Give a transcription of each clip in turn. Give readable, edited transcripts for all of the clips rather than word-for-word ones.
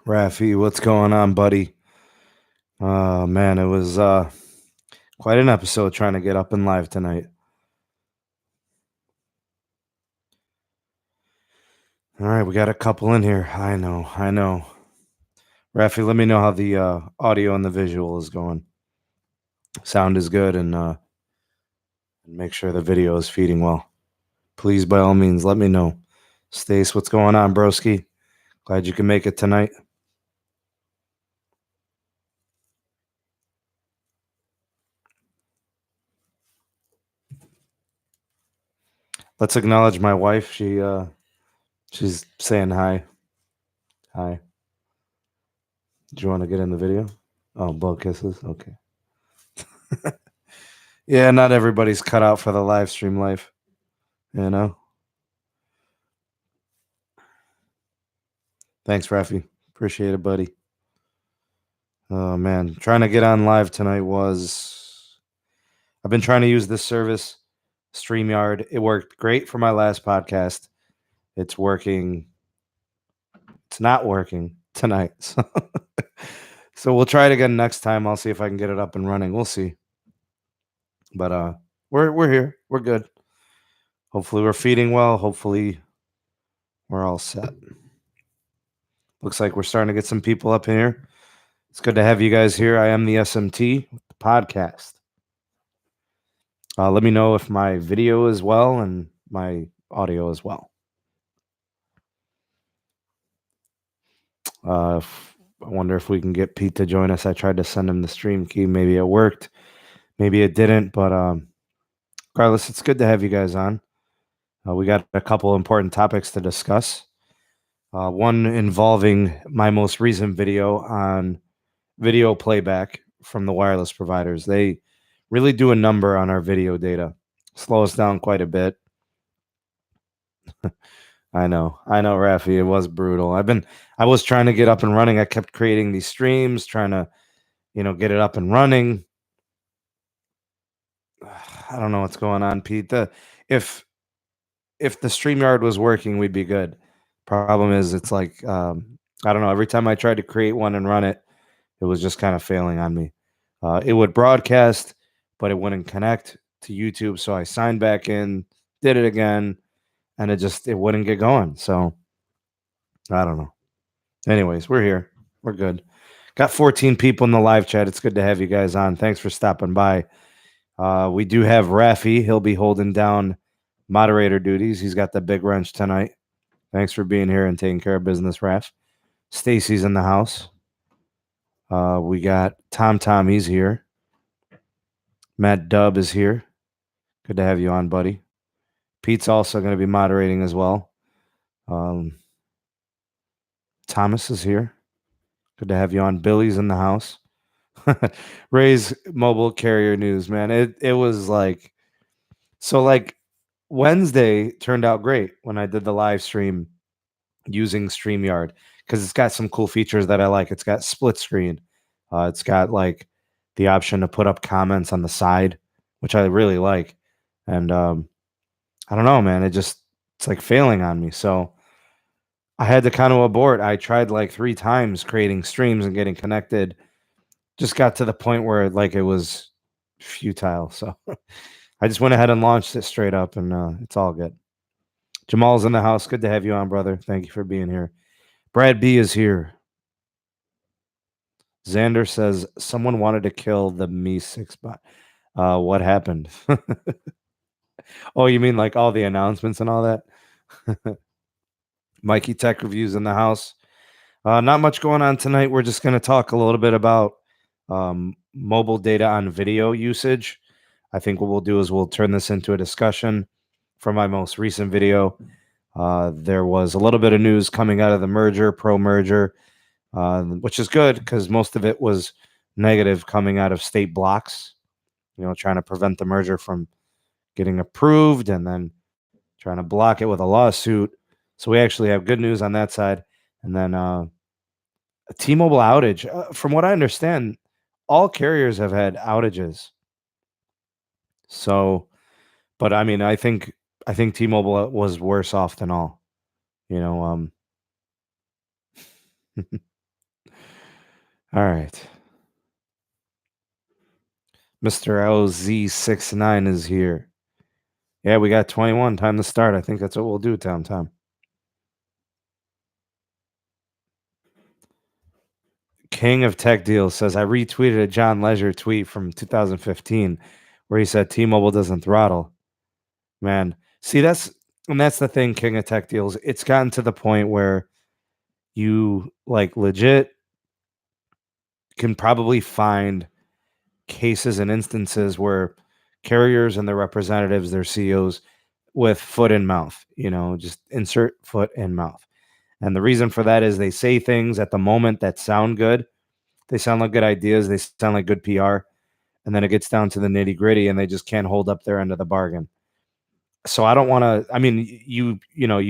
Rafi, what's going on, buddy? Man, it was quite an episode trying to get up and live tonight. All right, we got a couple in here. I know. Rafi, let me know how the audio and the visual is going. Sound is good, and make sure the video is feeding well. Please, by all means, let me know. Stace, what's going on, broski? Glad you can make it tonight. Let's acknowledge my wife. She's saying hi. Hi. Do you want to get in the video? Oh, blow kisses. Okay. Yeah, not everybody's cut out for the live stream life, you know? Thanks, Rafi. Appreciate it, buddy. Oh, man. Trying to get on live tonight was. I've been trying to use this service, StreamYard. It worked great for my last podcast. It's working. It's not working tonight. So we'll try it again next time. I'll see if I can get it up and running. We'll see. But we're here. We're good. Hopefully we're feeding well. Hopefully we're all set. Looks like we're starting to get some people up here. It's good to have you guys here. I am the SMT Podcast. Let me know if my video is well and my audio as well. I wonder if we can get Pete to join us. I tried to send him the stream key. Maybe it worked. Maybe it didn't. But regardless, it's good to have you guys on. We got a couple important topics to discuss. One involving my most recent video on video playback from the wireless providers. They really do a number on our video data. Slow us down quite a bit. I know, Rafi. It was brutal. I was trying to get up and running. I kept creating these streams, trying to, get it up and running. I don't know what's going on, Pete. If the StreamYard was working, we'd be good. Problem is, it's like I don't know. Every time I tried to create one and run it, it was just kind of failing on me. It would broadcast, but it wouldn't connect to YouTube. So I signed back in, did it again, and it wouldn't get going. So I don't know. Anyways, we're here. We're good. Got 14 people in the live chat. It's good to have you guys on. Thanks for stopping by. We do have Rafi. He'll be holding down moderator duties. He's got the big wrench tonight. Thanks for being here and taking care of business, Raf. Stacy's in the house. We got Tom. He's here. Matt Dubb is here. Good to have you on, buddy. Pete's also going to be moderating as well. Thomas is here. Good to have you on. Billy's in the house. Ray's mobile carrier news, man. It was like Wednesday turned out great when I did the live stream using StreamYard because it's got some cool features that I like. It's got split screen. It's got like the option to put up comments on the side, which I really like. And I don't know, man. It's like failing on me. So I had to kind of abort. I tried like 3 times creating streams and getting connected. Just got to the point where like it was futile. So I just went ahead and launched it straight up, and it's all good. Jamal's in the house. Good to have you on, brother. Thank you for being here. Brad B is here. Xander says someone wanted to kill the Me 6 bot. What happened? Oh, you mean like all the announcements and all that? Mikey Tech Reviews in the house. Not much going on tonight. We're just going to talk a little bit about mobile data on video usage. I think what we'll do is we'll turn this into a discussion from my most recent video. There was a little bit of news coming out of the pro-merger, which is good because most of it was negative coming out of state blocks, trying to prevent the merger from getting approved and then trying to block it with a lawsuit. So we actually have good news on that side. And then a T-Mobile outage. From what I understand, all carriers have had outages. So, but I mean, I think T-Mobile was worse off than all. All right. Mr. LZ69 is here. Yeah, we got 21. Time to start. I think that's what we'll do, Tom. King of Tech Deals says, I retweeted a John Leisure tweet from 2015 where he said T-Mobile doesn't throttle. Man, see, that's the thing, King of Tech Deals. It's gotten to the point where you like legit can probably find cases and instances where carriers and their representatives, their CEOs, with foot in mouth, just insert foot in mouth. And the reason for that is they say things at the moment that sound good. They sound like good ideas. They sound like good PR. And then it gets down to the nitty gritty and they just can't hold up their end of the bargain. So I don't want to, I mean, you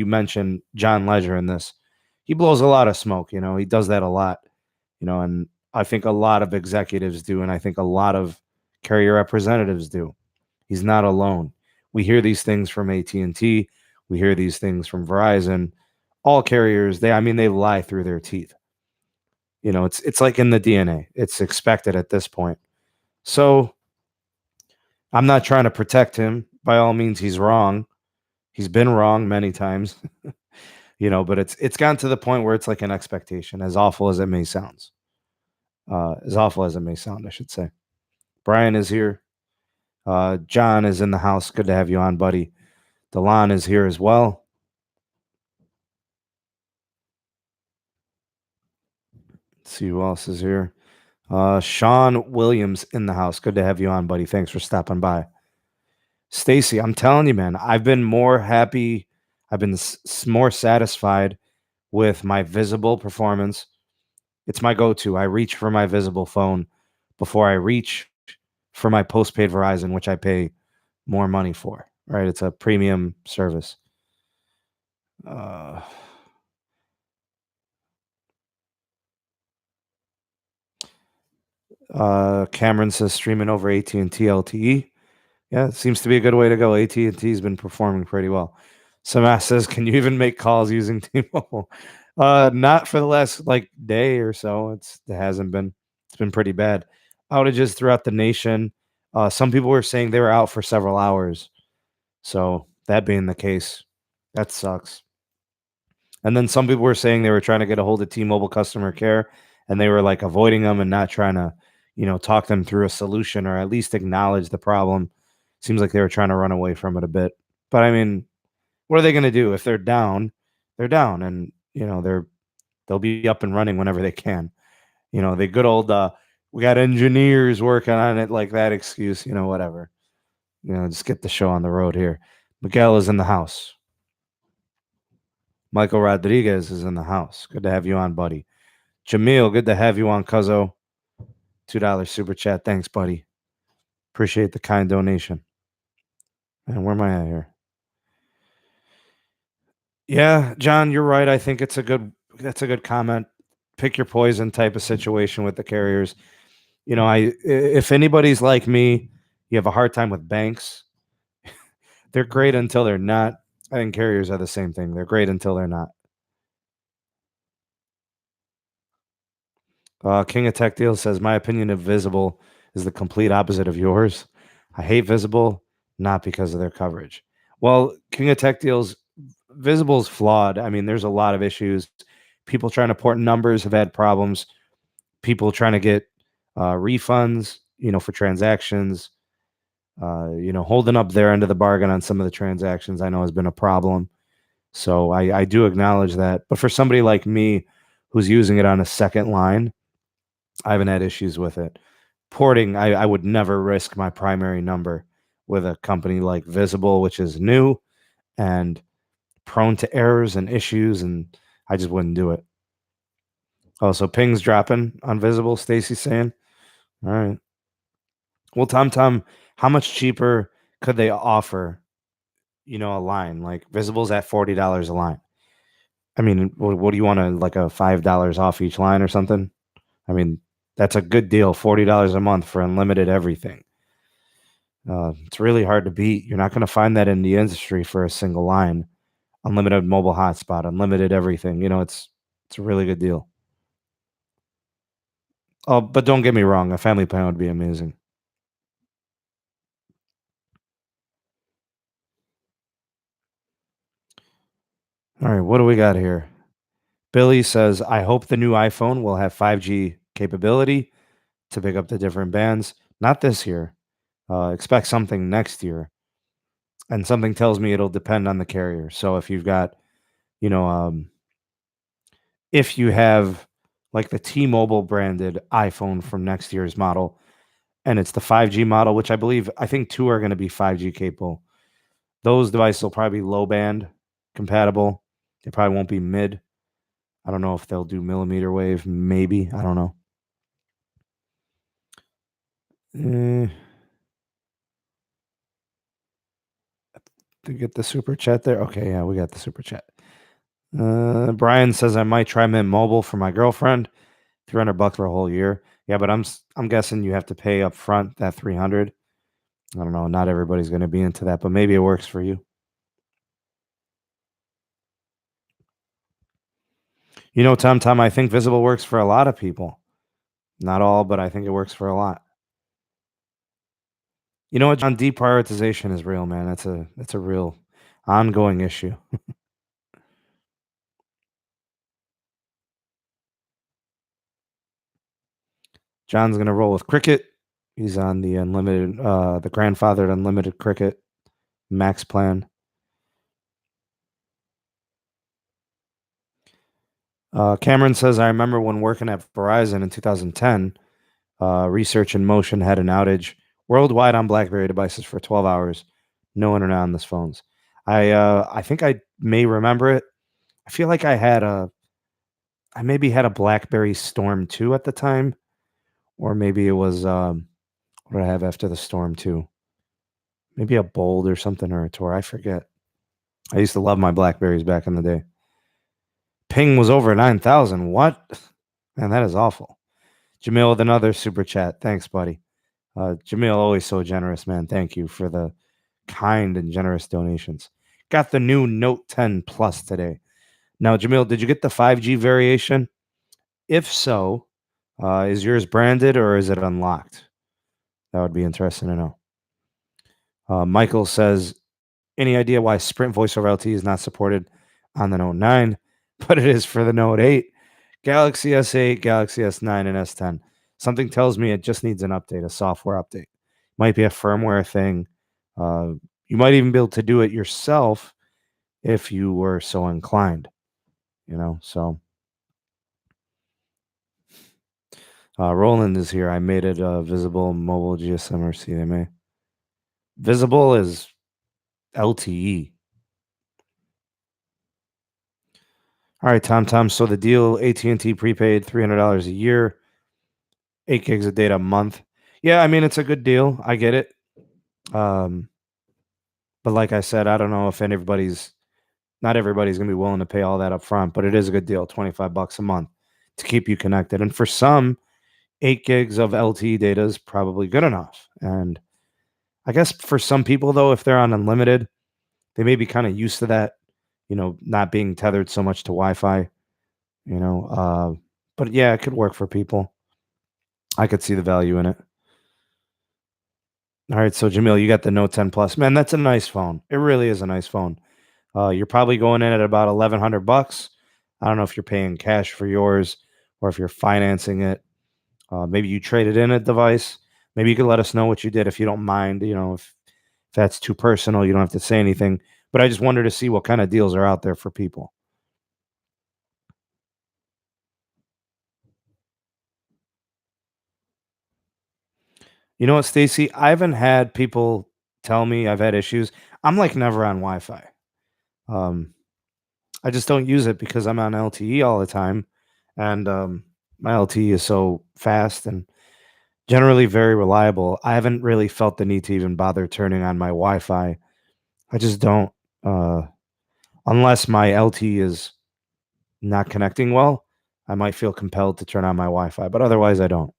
mentioned John Ledger in this. He blows a lot of smoke, he does that a lot, and I think a lot of executives do. And I think a lot of carrier representatives do. He's not alone. We hear these things from AT&T. We hear these things from Verizon. All carriers, they lie through their teeth. It's like in the DNA. It's expected at this point. So I'm not trying to protect him. By all means, he's wrong. He's been wrong many times, but it's gotten to the point where it's like an expectation, as awful as it may sound. As awful as it may sound, I should say. Brian is here. John is in the house. Good to have you on, buddy. Delon is here as well. Let's see who else is here. Sean Williams in the house. Good to have you on, buddy. Thanks for stopping by. Stacy, I'm telling you, man, I've been more happy. I've been more satisfied with my visible performance. It's my go-to. I reach for my visible phone before I reach for my postpaid Verizon, which I pay more money for. Right? It's a premium service. Uh, Cameron says streaming over AT&T LTE. Yeah, it seems to be a good way to go. AT&T's been performing pretty well. Samas says, can you even make calls using T-Mobile? Not for the last day or so. It hasn't been. It's been pretty bad. Outages throughout the nation. Some people were saying they were out for several hours. So that being the case, that sucks. And then some people were saying they were trying to get a hold of T-Mobile customer care, and they were like avoiding them and not trying to, talk them through a solution or at least acknowledge the problem. Seems like they were trying to run away from it a bit. But I mean, what are they going to do if they're down? They're down, and they'll be up and running whenever they can. The good old we got engineers working on it, like that excuse. Whatever. Just get the show on the road here. Miguel is in the house. Michael Rodriguez is in the house. Good to have you on, buddy. Jamil, good to have you on, Cuzzo. $2 super chat. Thanks, buddy. Appreciate the kind donation. Man, where am I at here? Yeah, John, you're right. I think that's a good comment. Pick your poison type of situation with the carriers. If anybody's like me, you have a hard time with banks. They're great until they're not. I think carriers are the same thing. They're great until they're not. King of Tech Deal says, my opinion of Visible is the complete opposite of yours. I hate Visible, not because of their coverage. Well, King of Tech Deals, Visible's flawed. I mean, there's a lot of issues. People trying to port numbers have had problems. People trying to get refunds, for transactions, holding up their end of the bargain on some of the transactions I know has been a problem. So I do acknowledge that. But for somebody like me who's using it on a second line, I haven't had issues with it. Porting, I would never risk my primary number with a company like Visible, which is new and prone to errors and issues, and I just wouldn't do it. Oh, so ping's dropping on Visible, Stacy's saying. All right. Well, Tom, how much cheaper could they offer, a line? Like Visible's at $40 a line. I mean, what do you want to, like a $5 off each line or something? I mean, that's a good deal, $40 a month for unlimited everything. It's really hard to beat. You're not going to find that in the industry for a single line. Unlimited mobile hotspot, unlimited everything. It's a really good deal. Oh, but don't get me wrong, a family plan would be amazing. All right, what do we got here? Billy says, I hope the new iPhone will have 5G capability to pick up the different bands. Not this year. Expect something next year. And something tells me it'll depend on the carrier. So if you've got, you know, if you have like the T-Mobile branded iPhone from next year's model, and it's the 5G model, which I think two are going to be 5G capable. Those devices will probably be low band compatible. They probably won't be mid. I don't know if they'll do millimeter wave. Maybe. I don't know. Eh, to get the super chat there. Okay, yeah, we got the super chat. Brian says I might try Mint Mobile for my girlfriend. $300 for a whole year. Yeah, but I'm guessing you have to pay up front that 300. I don't know. Not everybody's going to be into that, but maybe it works for you. Tom, I think Visible works for a lot of people. Not all, but I think it works for a lot. You know what, John? Deprioritization is real, man. That's a real ongoing issue. John's gonna roll with cricket. He's on the unlimited, the grandfathered unlimited cricket max plan. Cameron says, I remember when working at Verizon in 2010, Research in Motion had an outage worldwide on BlackBerry devices for 12 hours. No internet on those phones. I think I may remember it. I feel like I maybe had a BlackBerry Storm 2 at the time, or maybe it was what did I have after the Storm 2? Maybe a Bold or something, or a Tor. I forget. I used to love my Blackberries back in the day. Ping was over 9,000. What? Man, that is awful. Jamil with another super chat. Thanks, buddy. Jamil, always so generous, man. Thank you for the kind and generous donations. Got the new Note 10 Plus today. Now, Jamil, did you get the 5G variation? If so, is yours branded or is it unlocked? That would be interesting to know. Michael says, any idea why Sprint Voice over LTE is not supported on the Note 9, but it is for the Note 8, Galaxy S8, Galaxy S9, and S10? Something tells me it just needs an update, a software update. Might be a firmware thing. Uh, you might even be able to do it yourself if you were so inclined, So, Roland is here. I made it visible mobile GSM or CMA. Visible is LTE. All right, Tom. So the deal, AT&T prepaid $300 a year, 8 gigs of data a month. Yeah, I mean it's a good deal. I get it. Um, but like I said, I don't know if not everybody's gonna be willing to pay all that up front, but it is a good deal, $25 a month to keep you connected. And for some, 8 gigs of LTE data is probably good enough. And I guess for some people though, if they're on unlimited, they may be kind of used to that, not being tethered so much to Wi-Fi, you know. But yeah, it could work for people. I could see the value in it. All right, so Jamil, you got the Note 10 Plus. Man, that's a nice phone. It really is a nice phone. You're probably going in at about $1,100. I don't know if you're paying cash for yours or if you're financing it. Maybe you traded in a device. Maybe you could let us know what you did if you don't mind. If that's too personal, you don't have to say anything. But I just wanted to see what kind of deals are out there for people. You know what, Stacy? I haven't had people tell me I've had issues. I'm like never on Wi-Fi. Um, I just don't use it because I'm on LTE all the time, and my LTE is so fast and generally very reliable. I haven't really felt the need to even bother turning on my Wi-Fi. I just don't, uh, unless my LTE is not connecting well. I might feel compelled to turn on my Wi-Fi, but otherwise, I don't.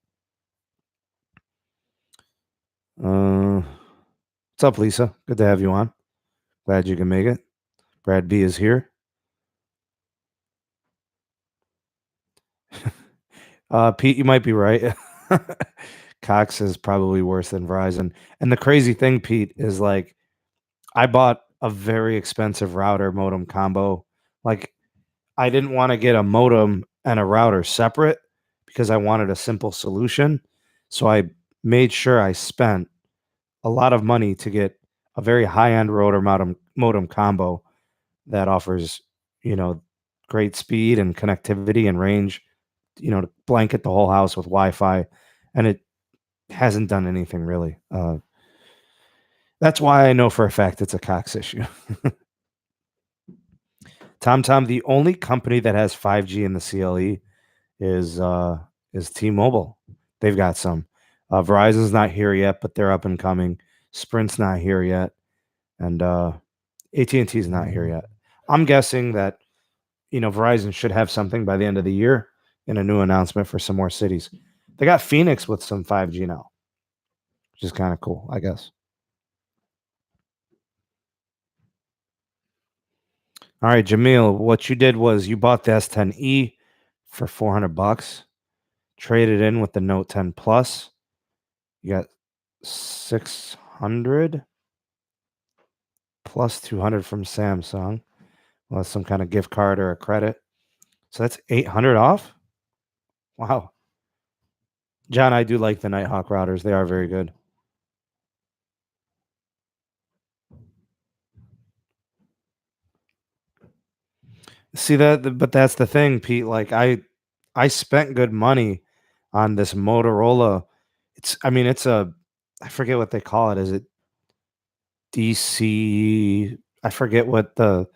What's up, Lisa? Good to have you on. Glad you can make it. Brad B is here. Pete, you might be right. Cox is probably worse than Verizon. And the crazy thing, Pete, is like I bought a very expensive router modem combo. Like I didn't want to get a modem and a router separate because I wanted a simple solution. So I made sure I spent a lot of money to get a very high-end router modem combo that offers, you know, great speed and connectivity and range, to blanket the whole house with Wi-Fi, and it hasn't done anything really. That's why I know for a fact it's a Cox issue. TomTom, the only company that has 5G in the CLE is uh, is T-Mobile. They've got some. Verizon's not here yet, but they're up and coming. Sprint's not here yet, and AT&T's not here yet. I'm guessing that Verizon should have something by the end of the year in a new announcement for some more cities. They got Phoenix with some 5G now, which is kind of cool, I guess. All right, Jamil, what you did was you bought the S10e for $400, traded in with the Note 10 Plus. You got 600 plus 200 from Samsung. Well, that's some kind of gift card or a credit. So that's 800 off. Wow. John, I do like the Nighthawk routers. They are very good. See that, but that's the thing, Pete. Like I spent good money on this Motorola. I mean, it's I forget what they call it. Is it DC? I forget what the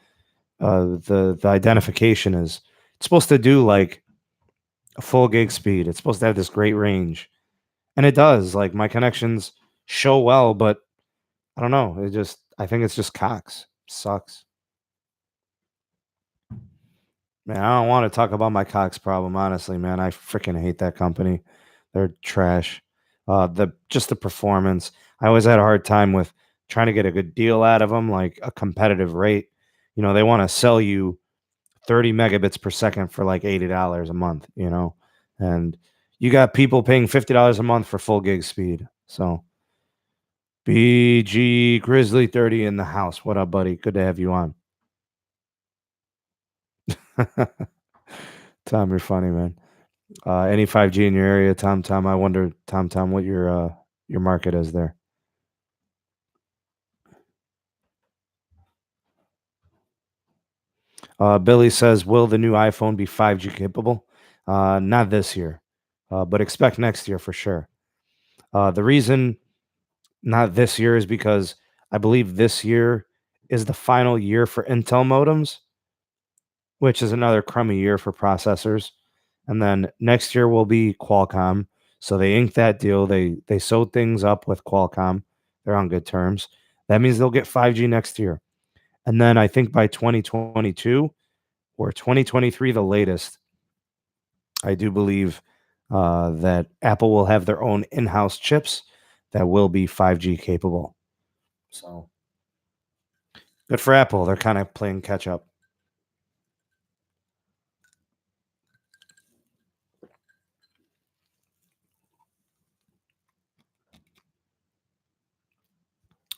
identification is. It's supposed to do like a full gig speed. It's supposed to have this great range, and it does. Like my connections show well, but I don't know. I think it's just Cox. Sucks. Man, I don't want to talk about my Cox problem, honestly, man. I freaking hate that company. They're trash. The performance. I always had a hard time with trying to get a good deal out of them, like a competitive rate. They want to sell you 30 megabits per second for like $80 a month, and you got people paying $50 a month for full gig speed. So BG Grizzly 30 in the house. What up, buddy? Good to have you on. Tom, you're funny, man. Any 5G in your area, Tom? I wonder, Tom, what your market is there. Billy says, "Will the new iPhone be 5G capable?" Not this year, but expect next year for sure. The reason not this year is because I believe this year is the final year for Intel modems, which is another crummy year for processors. And then next year will be Qualcomm. So they inked that deal. They sewed things up with Qualcomm. They're on good terms. That means they'll get 5G next year. And then I think by 2022 or 2023, the latest, I do believe that Apple will have their own in-house chips that will be 5G capable. So good for Apple. They're kind of playing catch up.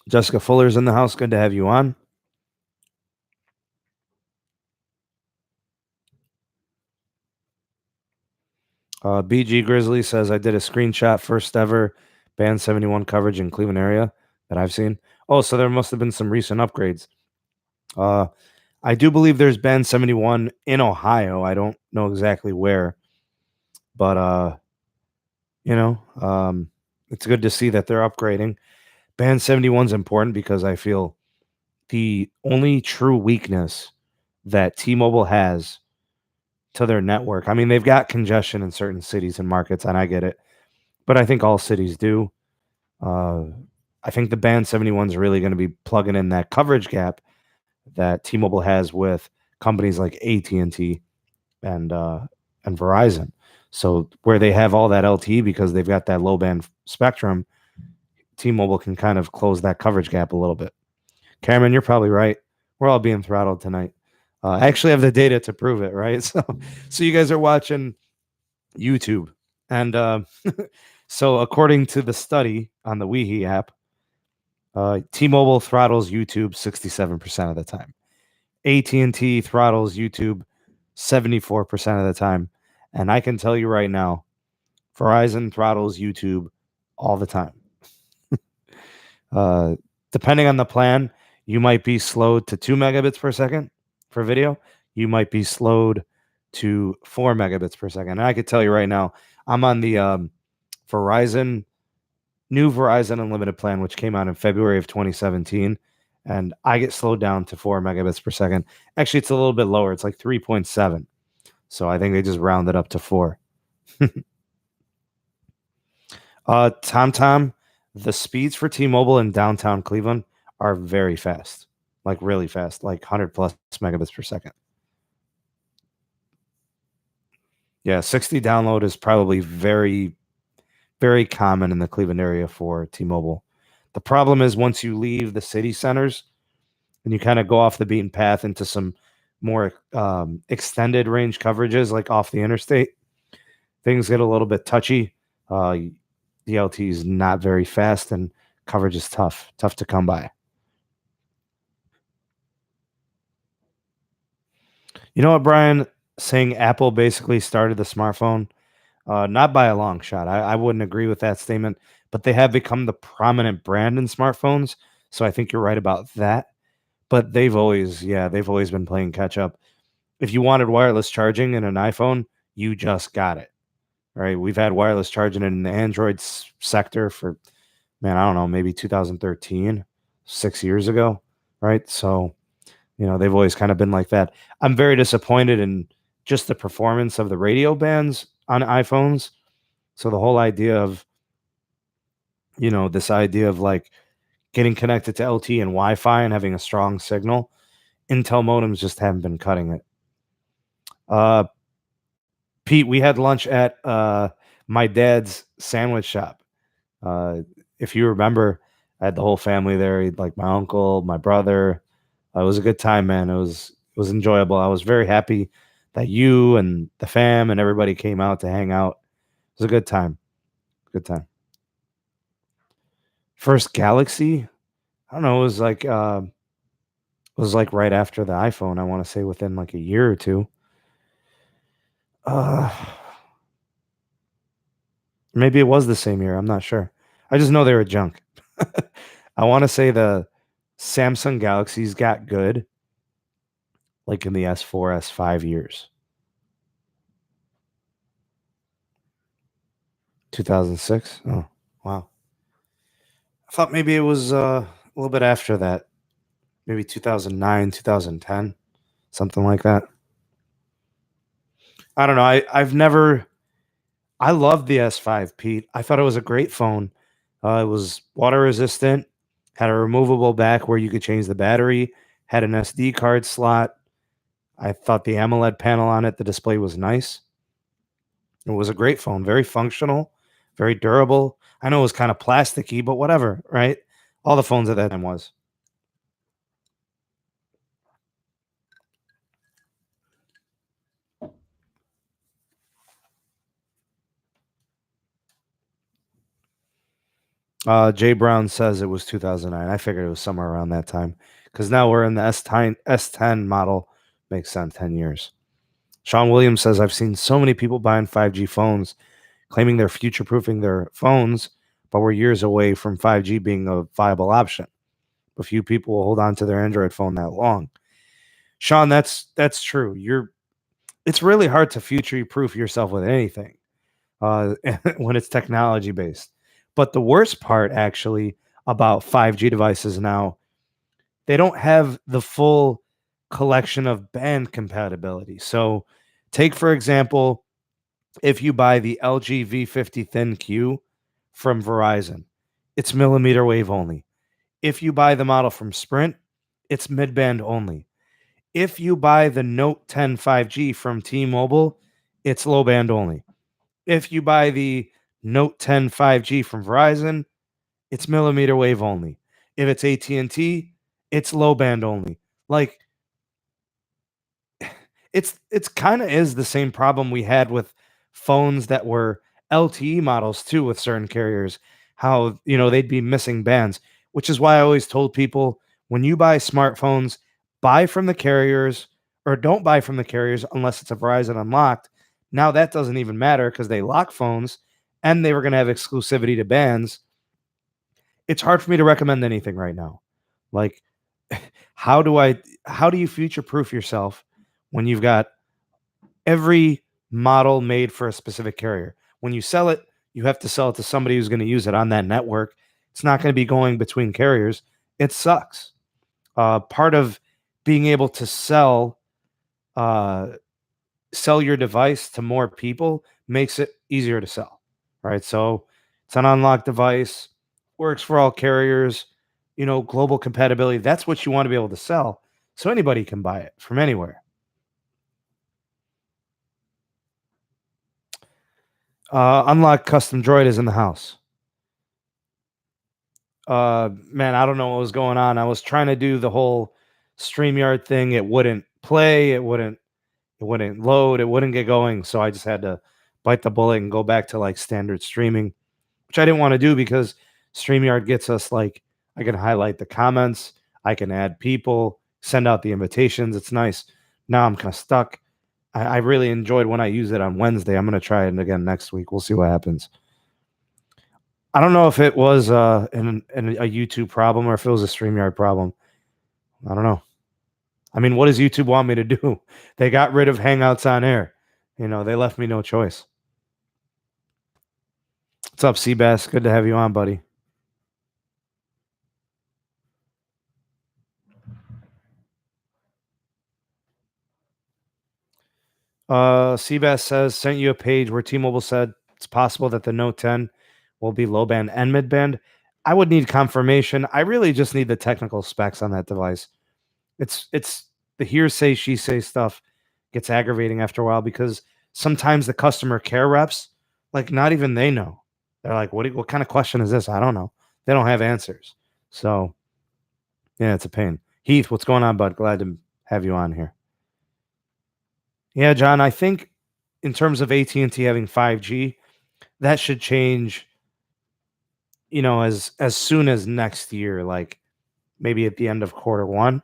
Jessica Fuller's in the house. Good to have you on. BG Grizzly says, I did a screenshot, first ever Band 71 coverage in Cleveland area that I've seen. Oh, so there must have been some recent upgrades. Uh, I do believe there's Band 71 in Ohio. I don't know exactly where, but you know, um, it's good to see that they're upgrading. Band 71 is important because I feel the only true weakness that T-Mobile has to their network. I mean, they've got congestion in certain cities and markets, and I get it, but I think all cities do. Uh, I think the Band 71 is really going to be plugging in that coverage gap that T-Mobile has with companies like AT&T and T and Verizon. So where they have all that LTE because they've got that low band spectrum, T-Mobile can kind of close that coverage gap a little bit. Cameron, you're probably right. We're all being throttled tonight. I actually have the data to prove it, right? So you guys are watching YouTube. And so, according to the study on the Weehee app, T-Mobile throttles YouTube 67% of the time. AT&T throttles YouTube 74% of the time. And I can tell you right now, Verizon throttles YouTube all the time. Uh, Depending on the plan, you might be slowed to 2 megabits per second for video. You might be slowed to 4 megabits per second. And I could tell you right now, I'm on the Verizon, new Verizon Unlimited plan, which came out in February of 2017. And I get slowed down to 4 megabits per second. Actually, it's a little bit lower. It's like 3.7. So I think they just rounded up to 4. TomTom, the speeds for T-Mobile in downtown Cleveland are very fast, like really fast, like 100 plus megabits per second. Yeah, 60 download is probably very, very common in the Cleveland area for T-Mobile. The problem is once you leave the city centers and you kind of go off the beaten path into some more extended range coverages, like off the interstate, things get a little bit touchy. DLT is not very fast and coverage is tough to come by. You know what, Brian? Saying Apple basically started the smartphone, not by a long shot. I wouldn't agree with that statement, but they have become the prominent brand in smartphones. So I think you're right about that. But they've always been playing catch up. If you wanted wireless charging in an iPhone, you just got it. Right? We've had wireless charging in the Android sector for, man, I don't know, maybe 2013, 6 years ago. Right? So they've always kind of been like that. I'm very disappointed in just the performance of the radio bands on iPhones. So the whole idea of, this idea of like getting connected to LTE and Wi-Fi and having a strong signal, Intel modems just haven't been cutting it. Uh, Pete, we had lunch at my dad's sandwich shop. Uh, if you remember, I had the whole family there. Like my uncle, my brother. It was a good time, man. It was enjoyable. I was very happy that you and the fam and everybody came out to hang out. It was a good time. Good time. First Galaxy, I don't know. It was like right after the iPhone. I want to say within like a year or two. Uh, Maybe it was the same year. I'm not sure. I just know they were junk. I want to say the Samsung Galaxies got good like in the S4, S5 years. 2006. Oh, wow. I thought maybe it was a little bit after that. Maybe 2009, 2010, something like that. I don't know. I loved the S5, Pete. I thought it was a great phone. It was water resistant, had a removable back where you could change the battery, had an SD card slot. I thought the AMOLED panel on it, the display was nice. It was a great phone, very functional, very durable. I know it was kind of plasticky, but whatever, right? All the phones at that time was. Jay Brown says it was 2009. I figured it was somewhere around that time because now we're in the S10 model. Makes sense, 10 years. Sean Williams says, I've seen so many people buying 5G phones claiming they're future proofing their phones, but we're years away from 5G being a viable option. A few people will hold on to their Android phone that long. Sean, that's true. It's really hard to future proof yourself with anything uh, when it's technology based. But the worst part, actually, about 5G devices now, they don't have the full collection of band compatibility. So, take for example, if you buy the LG V50 Thin Q from Verizon, it's millimeter wave only. If you buy the model from Sprint, it's midband only. If you buy the Note 10 5G from T-Mobile, it's low band only. If you buy the Note 10 5G from Verizon, it's millimeter wave only. If it's AT&T, it's low band only. Like it's kind of is the same problem we had with phones that were LTE models too with certain carriers, how, they'd be missing bands, which is why I always told people, when you buy smartphones, buy from the carriers, or don't buy from the carriers unless it's a Verizon unlocked. Now that doesn't even matter because they lock phones and they were going to have exclusivity to bands. It's hard for me to recommend anything right now. Like, how do you future proof yourself when you've got every model made for a specific carrier? When you sell it, you have to sell it to somebody who's going to use it on that network. It's not going to be going between carriers. It sucks. Part of being able to uh, sell your device to more people makes it easier to sell, right? So it's an unlocked device, works for all carriers, global compatibility. That's what you want to be able to sell. So anybody can buy it from anywhere. Unlocked custom droid is in the house. Man, I don't know what was going on. I was trying to do the whole StreamYard thing. It wouldn't play. It wouldn't load. It wouldn't get going. So I just had to bite the bullet and go back to like standard streaming, which I didn't want to do because StreamYard gets us like, I can highlight the comments, I can add people, send out the invitations. It's nice. Now I'm kind of stuck. I really enjoyed when I used it on Wednesday. I'm going to try it again next week. We'll see what happens. I don't know if it was a YouTube problem or if it was a StreamYard problem. I don't know. I mean, what does YouTube want me to do? They got rid of Hangouts on air. They left me no choice. What's up, Seabass? Good to have you on, buddy. Seabass says, sent you a page where T-Mobile said it's possible that the Note 10 will be low band and mid band. I would need confirmation. I really just need the technical specs on that device. It's the hearsay, she say stuff gets aggravating after a while because sometimes the customer care reps, like not even they know. They're like, what kind of question is this? I don't know. They don't have answers. So yeah, it's a pain. Heath, what's going on, bud? Glad to have you on here. Yeah, John, I think in terms of AT&T having 5G, that should change, as soon as next year, like maybe at the end of quarter one.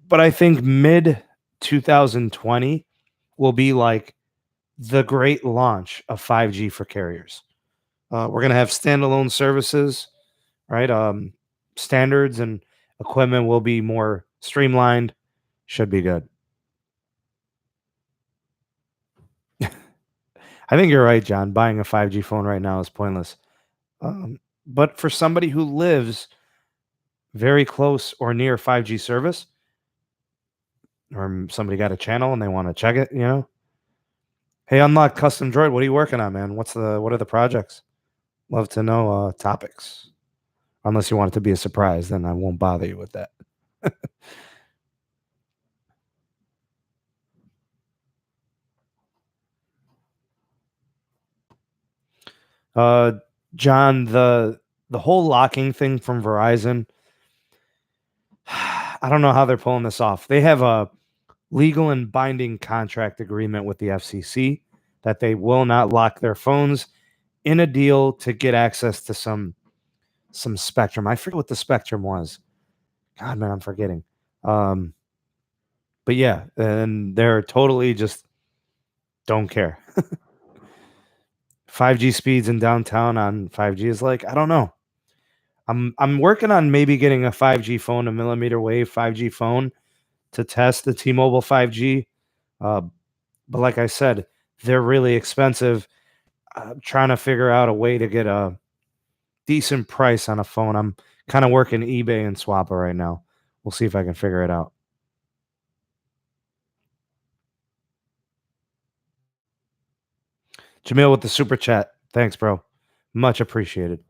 But I think mid 2020 will be like the great launch of 5G for carriers. We're going to have standalone services, right? Standards and equipment will be more streamlined. Should be good. I think you're right, John. Buying a 5G phone right now is pointless. But for somebody who lives very close or near 5G service, or somebody got a channel and they want to check it. Hey, Unlock Custom Droid, what are you working on, man? What are the projects? Love to know topics. Unless you want it to be a surprise, then I won't bother you with that. uh, John, the whole locking thing from Verizon, I don't know how they're pulling this off. They have a legal and binding contract agreement with the FCC that they will not lock their phones in a deal to get access to some spectrum. I forget what the spectrum was. God, man, I'm forgetting. Um, but yeah, and they're totally just don't care. 5G speeds in downtown on 5G is like, I don't know. I'm working on maybe getting a 5G phone, a millimeter wave 5G phone to test the T-Mobile 5G. Uh, but like I said, they're really expensive. I'm trying to figure out a way to get a decent price on a phone. I'm kind of working eBay and Swappa right now. We'll see if I can figure it out. Jamil with the super chat. Thanks, bro. Much appreciated.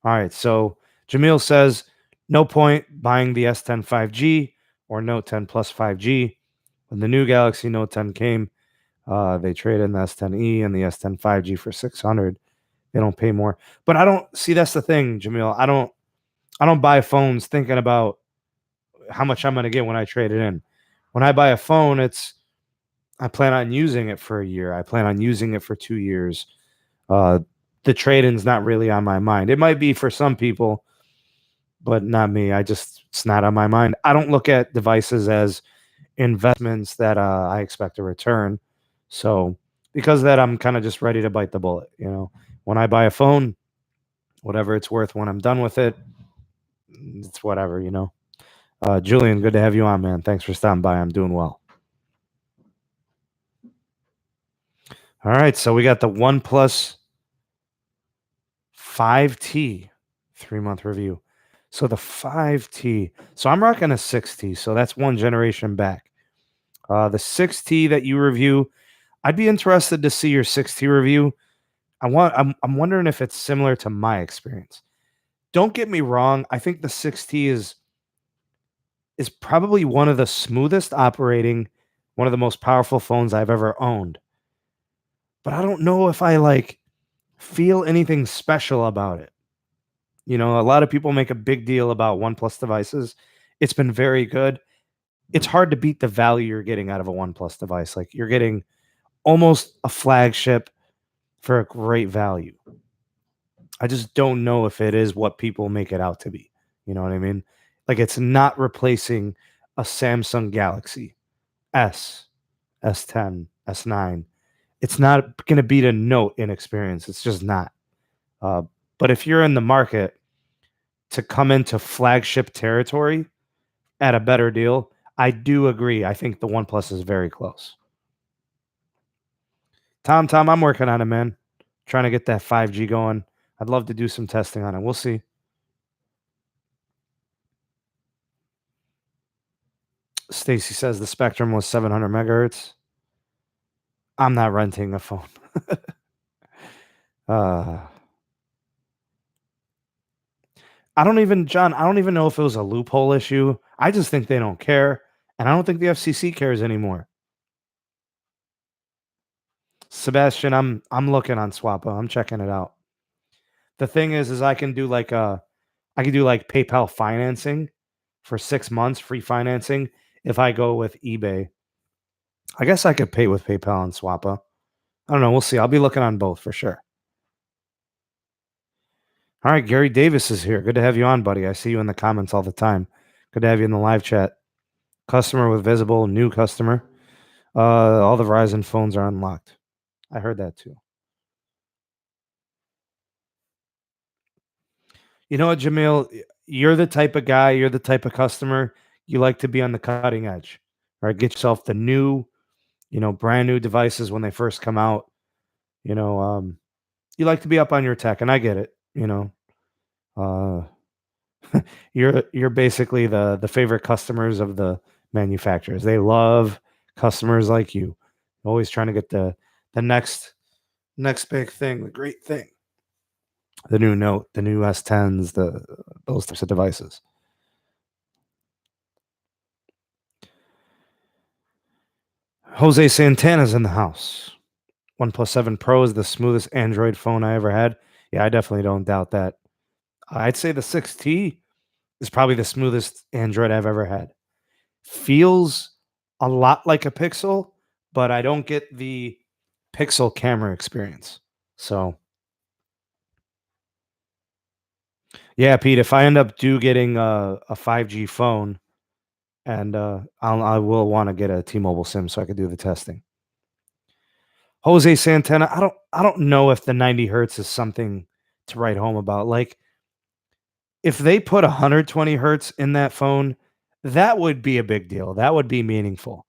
All right. So Jamil says, no point buying the S10 5G or Note 10 Plus 5G. When the new Galaxy Note 10 came, they traded in the S10e and the S10 5G for 600. They don't pay more. But I don't see, that's the thing, Jamil. I don't buy phones thinking about how much I'm going to get when I trade it in. When I buy a phone, it's I plan on using it for a year. I plan on using it for 2 years. Uh, the trade-in's not really on my mind. It might be for some people, but not me. It's not on my mind. I don't look at devices as investments that I expect a return. So because of that, I'm kind of just ready to bite the bullet. When I buy a phone, whatever it's worth, when I'm done with it, it's whatever. Julian, good to have you on, man. Thanks for stopping by. I'm doing well. All right, so we got the OnePlus 5T 3-month review. So the 5T. So I'm rocking a 6T. So that's one generation back. The 6T that you review, I'd be interested to see your 6T review. I'm wondering if it's similar to my experience. Don't get me wrong. I think the 6T is probably one of the smoothest operating, one of the most powerful phones I've ever owned. But I don't know if I feel anything special about it. A lot of people make a big deal about OnePlus devices. It's been very good. It's hard to beat the value you're getting out of a OnePlus device. Like you're getting almost a flagship for a great value. I just don't know if it is what people make it out to be. You know what I mean? Like it's not replacing a Samsung Galaxy S, S10, S9. It's not going to beat a Note in experience. It's just not. Uh, but if you're in the market to come into flagship territory at a better deal, I do agree. I think the OnePlus is very close. Tom, I'm working on it, man. Trying to get that 5G going. I'd love to do some testing on it. We'll see. Stacy says the Spectrum was 700 megahertz. I'm not renting a phone. uh, John, I don't even know if it was a loophole issue. I just think they don't care. And I don't think the FCC cares anymore. Sebastian, I'm looking on Swappa. I'm checking it out. The thing is I can do like PayPal financing for 6 months, free financing if I go with eBay. I guess I could pay with PayPal and Swappa. I don't know. We'll see. I'll be looking on both for sure. All right, Gary Davis is here. Good to have you on, buddy. I see you in the comments all the time. Good to have you in the live chat. Customer with Visible, new customer. All the Verizon phones are unlocked. I heard that too. You know what, Jamil? You're the type of guy, you're the type of customer, you like to be on the cutting edge. Right? Get yourself the new, brand new devices when they first come out. You know, you like to be up on your tech, and I get it. Uh, you're basically the favorite customers of the manufacturers. They love customers like you, always trying to get the next big thing, the great thing, the new Note, the new S10s, those types of devices. Jose Santana's in the house. OnePlus 7 Pro is the smoothest Android phone I ever had. Yeah, I definitely don't doubt that. I'd say the 6T is probably the smoothest Android I've ever had. Feels a lot like a Pixel, but I don't get the Pixel camera experience. So, yeah, Pete, if I end up getting a 5G phone, and I will want to get a T-Mobile SIM so I could do the testing. Jose Santana, I don't know if the 90 hertz is something to write home about. Like, if they put 120 hertz in that phone, that would be a big deal. That would be meaningful.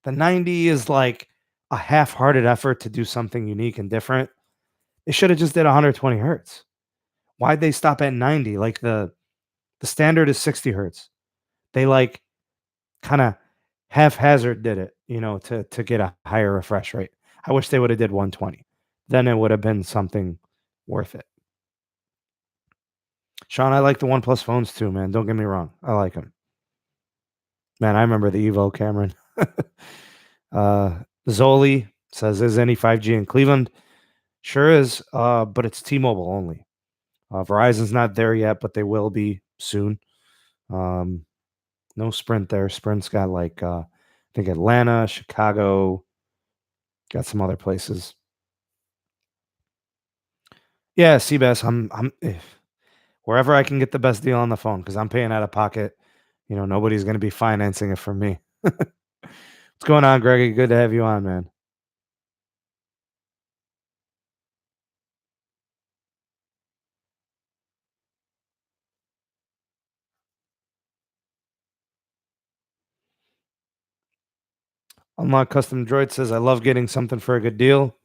The 90 is like a half-hearted effort to do something unique and different. They should have just did 120 hertz. Why'd they stop at 90? Like the standard is 60 hertz. They kind of haphazard did it, to get a higher refresh rate. I wish they would have did 120. Then it would have been something worth it. Sean, I like the OnePlus phones too, man. Don't get me wrong. I like them. Man, I remember the Evo, Cameron. Zoli says, is any 5G in Cleveland? Sure is, but it's T-Mobile only. Verizon's not there yet, but they will be soon. No Sprint there. Sprint's got I think Atlanta, Chicago, Got some other places. Yeah, Seabass, wherever I can get the best deal on the phone because I'm paying out of pocket. Nobody's going to be financing it for me. What's going on, Greggy? Good to have you on, man. Unlock Custom Droid says, I love getting something for a good deal.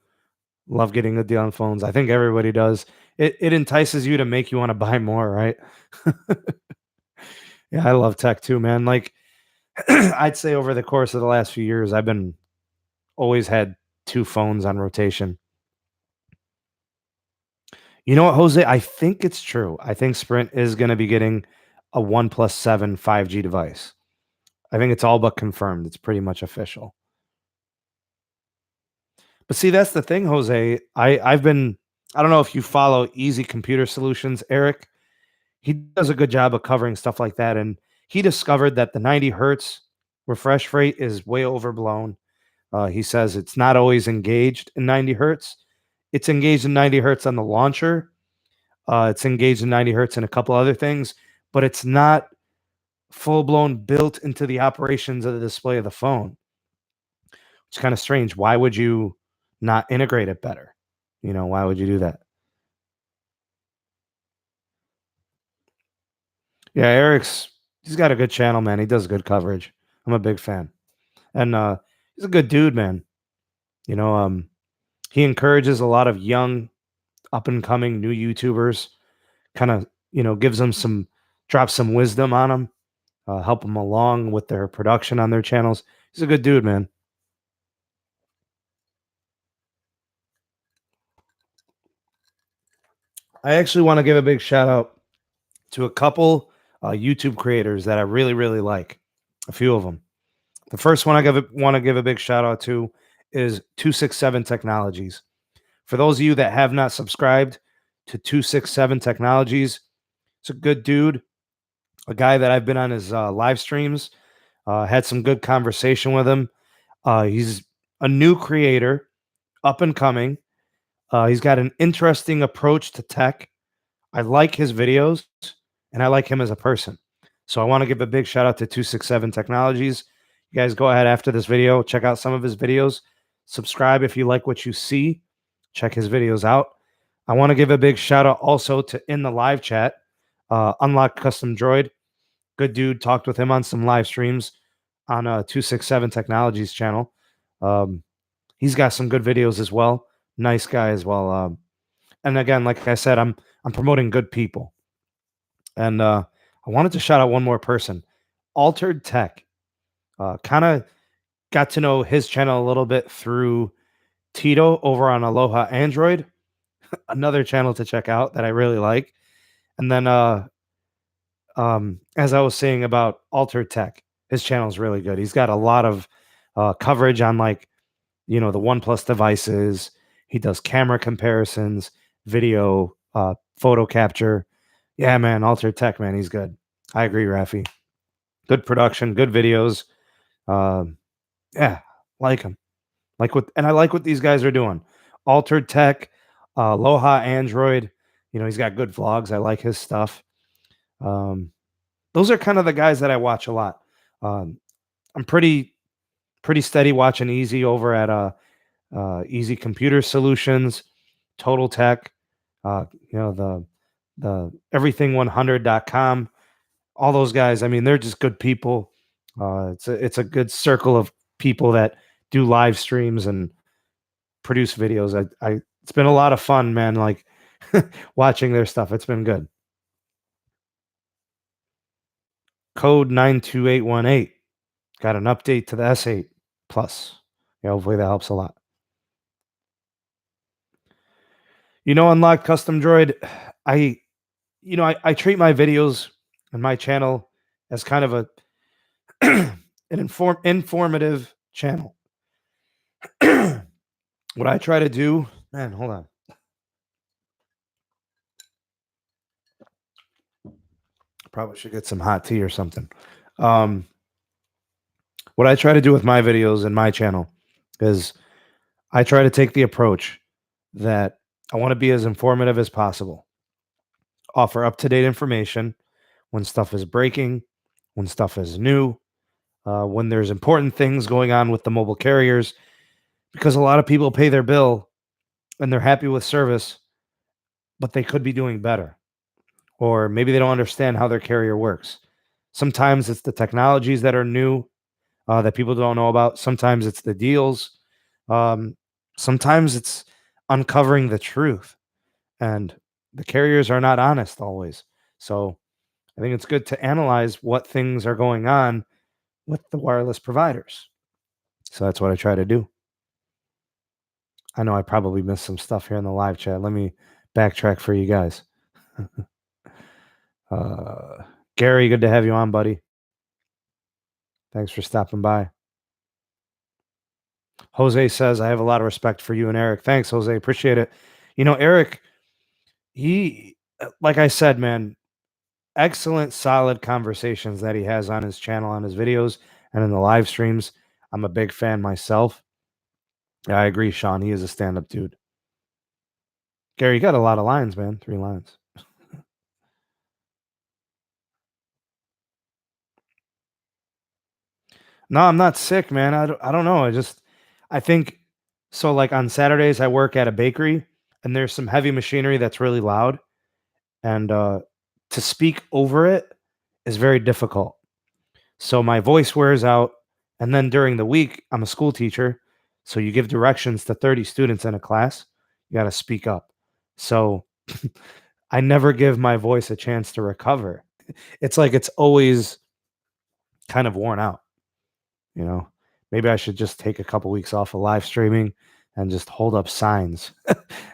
Love getting a deal on phones. I think everybody does. It entices you to make you want to buy more, right? Yeah, I love tech too, man. Like I'd say over the course of the last few years, I've been always had two phones on rotation. You know what, Jose? I think it's true. I think Sprint is going to be getting a OnePlus 7 5G device. I think it's all but confirmed. It's pretty much official. But see, that's the thing, Jose. I don't know if you follow Easy Computer Solutions, Eric. He does a good job of covering stuff like that. And he discovered that the 90 hertz refresh rate is way overblown. He says it's not always engaged in 90 hertz. It's engaged in 90 hertz on the launcher. It's engaged in 90 hertz and a couple other things, but it's not full blown built into the operations of the display of the phone. It's kind of strange. Why would you not integrate it better? Why would you do that? Yeah, he's got a good channel, man. He does good coverage. I'm a big fan. And he's a good dude, man. You know, um, he encourages a lot of young, up and coming new YouTubers. Kind of, gives them drops some wisdom on them, help them along with their production on their channels. He's a good dude, man. I actually want to give a big shout out to a couple YouTube creators that I really, really like. A few of them. The first one want to give a big shout out to is 267 Technologies. For those of you that have not subscribed to 267 Technologies, it's a good dude, a guy that I've been on his live streams, had some good conversation with him. He's a new creator, up and coming. He's got an interesting approach to tech. I like his videos and I like him as a person. So I want to give a big shout out to 267 Technologies. You guys go ahead after this video, check out some of his videos. Subscribe if you like what you see. Check his videos out. I want to give a big shout out also to in the live chat, Unlock Custom Droid. Good dude. Talked with him on some live streams on 267 Technologies channel. Um, he's got some good videos as well. Nice guy as well. And again, like I said, I'm promoting good people. And I wanted to shout out one more person, Altered Tech. Kind of got to know his channel a little bit through Tito over on Aloha Android, another channel to check out that I really like. And then, as I was saying about Altered Tech, his channel is really good. He's got a lot of coverage on the OnePlus devices. He does camera comparisons, video, photo capture. Yeah, man, Altered Tech, man, he's good. I agree, Rafi. Good production, good videos. Um, yeah, like him. I like what these guys are doing. Altered Tech, Aloha Android. He's got good vlogs. I like his stuff. Um, those are kind of the guys that I watch a lot. I'm pretty steady watching Easy over at Easy Computer Solutions, Total Tech, the everything100.com. All those guys, I mean, they're just good people. It's a good circle of people that do live streams and produce videos. I it's been a lot of fun, man. Like watching their stuff. It's been good. Code 92818 got an update to the S8 Plus. Yeah, hopefully that helps a lot. Unlock Custom Droid. I I treat my videos and my channel as kind of a an informative channel. What I try to do, man, hold on. Probably should get some hot tea or something. Um, what I try to do with my videos and my channel is I try to take the approach that I want to be as informative as possible, offer up to date information when stuff is breaking, when stuff is new, when there's important things going on with the mobile carriers, because a lot of people pay their bill and they're happy with service, but they could be doing better. Or maybe they don't understand how their carrier works. Sometimes it's the technologies that are new that people don't know about. Sometimes it's the deals. Um, Sometimes it's uncovering the truth. And the carriers are not honest always. So I think it's good to analyze what things are going on with the wireless providers. So that's what I try to do. I know I probably missed some stuff here in the live chat. Let me backtrack for you guys. uh, Gary, good to have you on, buddy. Thanks for stopping by. Jose says, I have a lot of respect for you and Eric. Thanks, Jose. Appreciate it. You know, Eric, he, like I said, man, excellent, solid conversations that he has on his channel, on his videos, and in the live streams. I'm a big fan myself. Yeah, I agree, Sean. He is a stand up dude. Gary, you got a lot of lines, man. 3 lines. No, I'm not sick, man. I don't know. I think so. Like on Saturdays, I work at a bakery and there's some heavy machinery that's really loud. And to speak over it is very difficult. So my voice wears out. And then during the week, I'm a school teacher. So you give directions to 30 students in a class. You got to speak up. So I never give my voice a chance to recover. It's like it's always kind of worn out, you know? Maybe I should just take a couple weeks off of live streaming and just hold up signs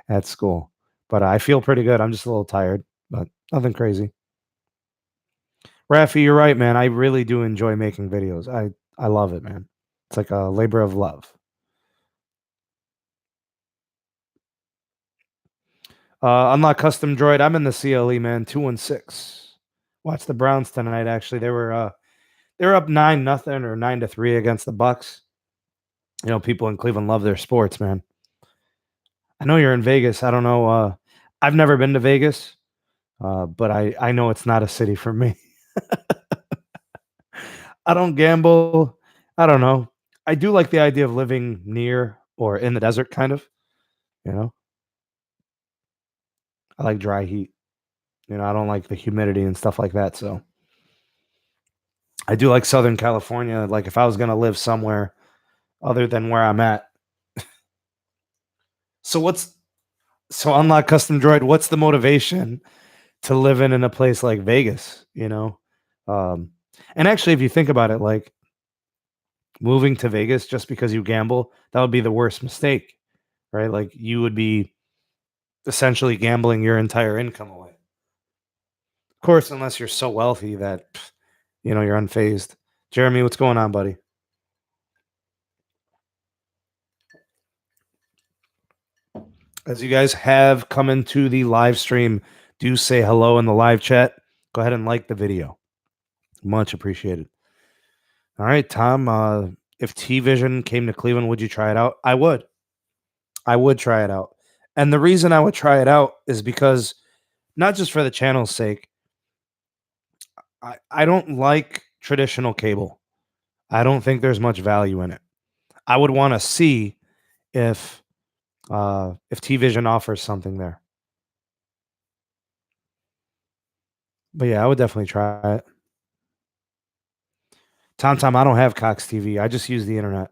at school. But I feel pretty good. I'm just a little tired, but nothing crazy. Rafi, you're right, man. I really do enjoy making videos. I love it, man. It's like a labor of love. Unlock custom droid. I'm in the CLE, man. 216. Watch the Browns tonight. Actually, they were up 9-0 or 9-3 against the Bucks. You know, people in Cleveland love their sports, man. I know you're in Vegas. I don't know. I've never been to Vegas, but I know it's not a city for me. I don't gamble. I don't know. I do like the idea of living near or in the desert, kind of. You know, I like dry heat. You know, I don't like the humidity and stuff like that. So I do like Southern California. Like if I was gonna live somewhere other than where I'm at. So unlock custom droid? What's the motivation to live in a place like Vegas? You know, um, and actually, if you think about it, like moving to Vegas just because you gamble, that would be the worst mistake, right? Like you would be essentially gambling your entire income away. Of course, unless you're so wealthy that you know you're unfazed. Jeremy, what's going on, buddy? As you guys have come into the live stream, do say hello in the live chat. Go ahead and like the video. Much appreciated. All right, Tom. If T Vision came to Cleveland, would you try it out? I would. I would try it out. And the reason I would try it out is because not just for the channel's sake, I don't like traditional cable. I don't think there's much value in it. I would want to see if T Vision offers something there. But yeah, I would definitely try it. Tom, I don't have Cox TV. I just use the internet.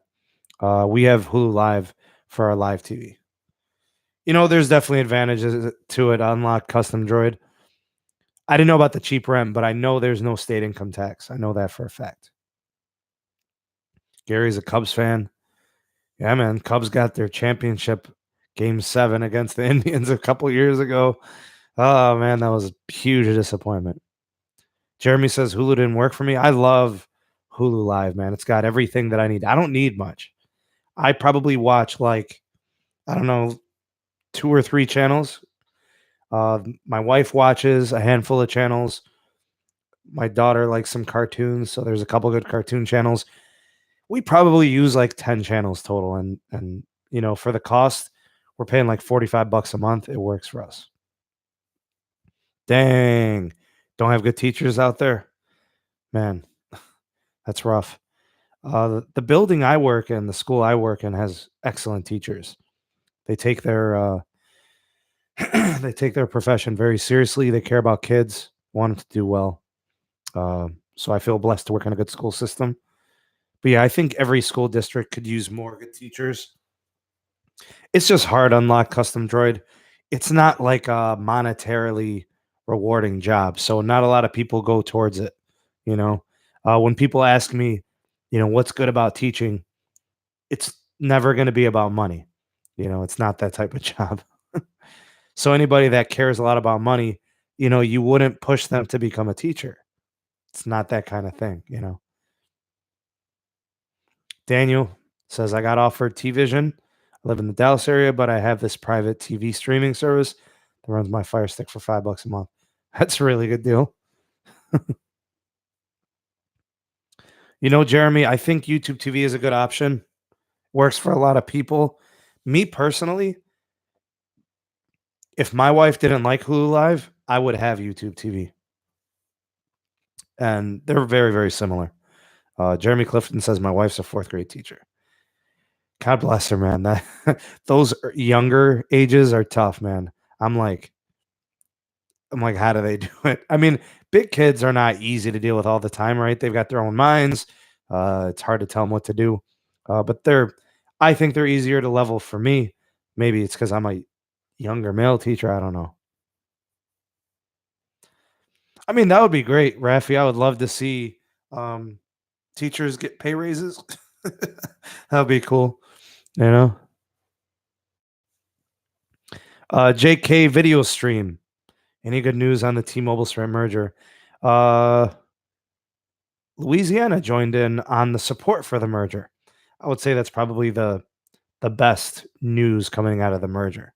We have Hulu Live for our live TV. You know, there's definitely advantages to it. Unlock custom droid. I didn't know about the cheap rent, but I know there's no state income tax. I know that for a fact. Gary's a Cubs fan. Yeah, man. Cubs got their championship game 7 against the Indians a couple years ago. Oh, man, that was a huge disappointment. Jeremy says Hulu didn't work for me. I love Hulu Live, man. It's got everything that I need. I don't need much. I probably watch like, I don't know, 2 or 3 channels. My wife watches a handful of channels. My daughter likes some cartoons, so there's a couple good cartoon channels. We probably use like 10 channels total, and For the cost, we're paying like 45 bucks a month. It works for us. Dang. Don't have good teachers out there? Man, that's rough. The building I work in, the school I work in, has excellent teachers. They take their they take their profession very seriously. They care about kids, want them to do well. So I feel blessed to work in a good school system. But yeah, I think every school district could use more good teachers. It's just hard to unlock custom droid. It's not like a monetarily rewarding job, so not a lot of people go towards it. You know, when people ask me, what's good about teaching, it's never going to be about money. It's not that type of job. So anybody that cares a lot about money, you wouldn't push them to become a teacher. It's not that kind of thing. Daniel says, I got offered T Vision. I live in the Dallas area, but I have this private TV streaming service that runs my Fire Stick for $5 a month. That's a really good deal. Jeremy, I think YouTube TV is a good option. Works for a lot of people. Me personally, if my wife didn't like Hulu Live, I would have YouTube TV. And they're very, very similar. Jeremy Clifton says my wife's a fourth grade teacher. God bless her, man. That those younger ages are tough, man. I'm like, how do they do it? I mean, big kids are not easy to deal with all the time, right? They've got their own minds. It's hard to tell them what to do. But I think they're easier to level for me. Maybe it's because I'm a younger male teacher. I don't know. I mean, that would be great, Rafi. I would love to see um, teachers get pay raises. That would be cool. You know, JK video stream. Any good news on the T-Mobile Sprint merger? Uh, Louisiana joined in on the support for the merger. I would say that's probably the best news coming out of the merger.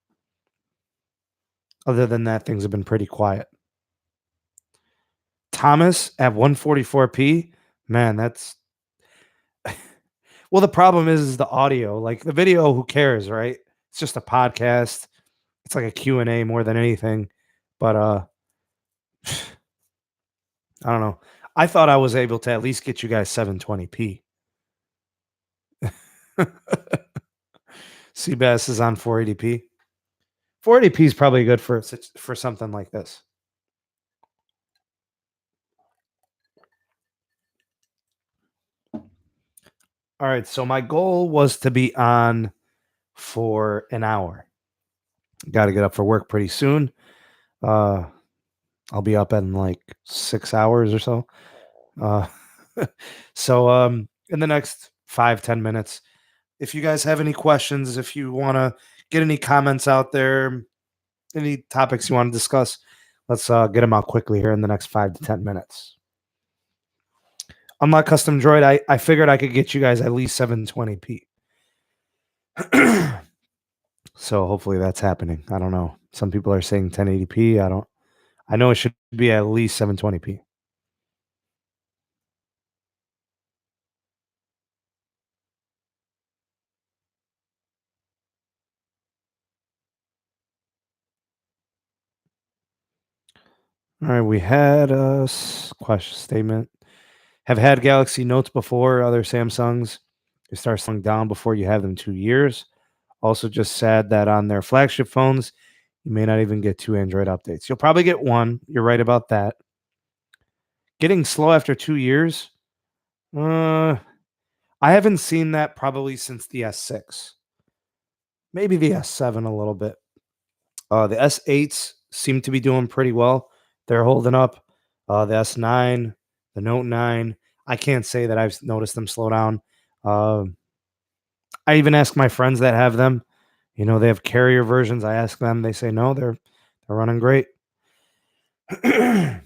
Other than that, things have been pretty quiet. Thomas at 144p, man, that's well. The problem is the audio. Like the video, who cares, right? It's just a podcast. It's like a Q&A more than anything. But I don't know. I thought I was able to at least get you guys 720p. Seabass is on 480p. 480p is probably good for something like this. All right, so my goal was to be on for an hour. Got to get up for work pretty soon. Uh, I'll be up in like 6 hours or so. Uh, so in the next 5-10 minutes, if you guys have any questions, if you want to get any comments out there, any topics you want to discuss, let's get them out quickly here in the next 5 to 10 minutes. Unlock custom droid. I figured I could get you guys at least 720p. So hopefully that's happening. I don't know. Some people are saying 1080p. I know it should be at least 720p. All right, we had a question statement. Have had Galaxy Notes before, other Samsungs. They start slowing down before you have them 2 years. Also, just sad that on their flagship phones, you may not even get 2 Android updates. You'll probably get one. You're right about that. Getting slow after 2 years? I haven't seen that probably since the S6. Maybe the S7 a little bit. The S8s seem to be doing pretty well. They're holding up. The S9, the Note 9. I can't say that I've noticed them slow down. I even ask my friends that have them. They have carrier versions. I ask them. They say no. They're running great. Dealing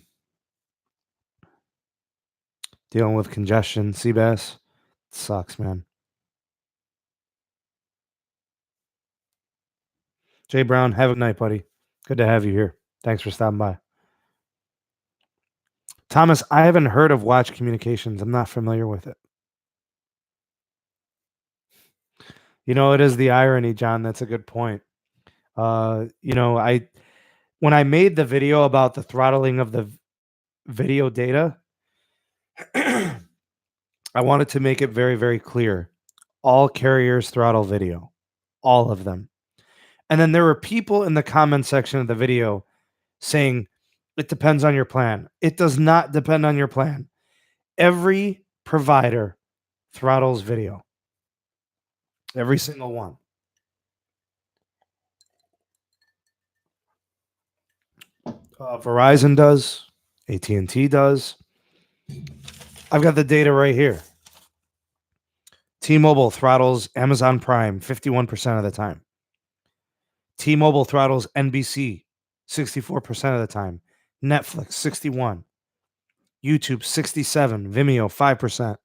with congestion, Seabass. Sucks, man. Jay Brown, have a good night, buddy. Good to have you here. Thanks for stopping by. Thomas, I haven't heard of Watch Communications. I'm not familiar with it. It is the irony, John. That's a good point. I when I made the video about the throttling of the video data, I wanted to make it very, very clear. All carriers throttle video, all of them. And then there were people in the comment section of the video saying, it depends on your plan. It does not depend on your plan. Every provider throttles video, every single one. Verizon does, AT&T does. I've got the data right here. T-Mobile throttles Amazon Prime 51% of the time. T-Mobile throttles NBC 64% of the time. Netflix 61. YouTube 67. Vimeo 5%.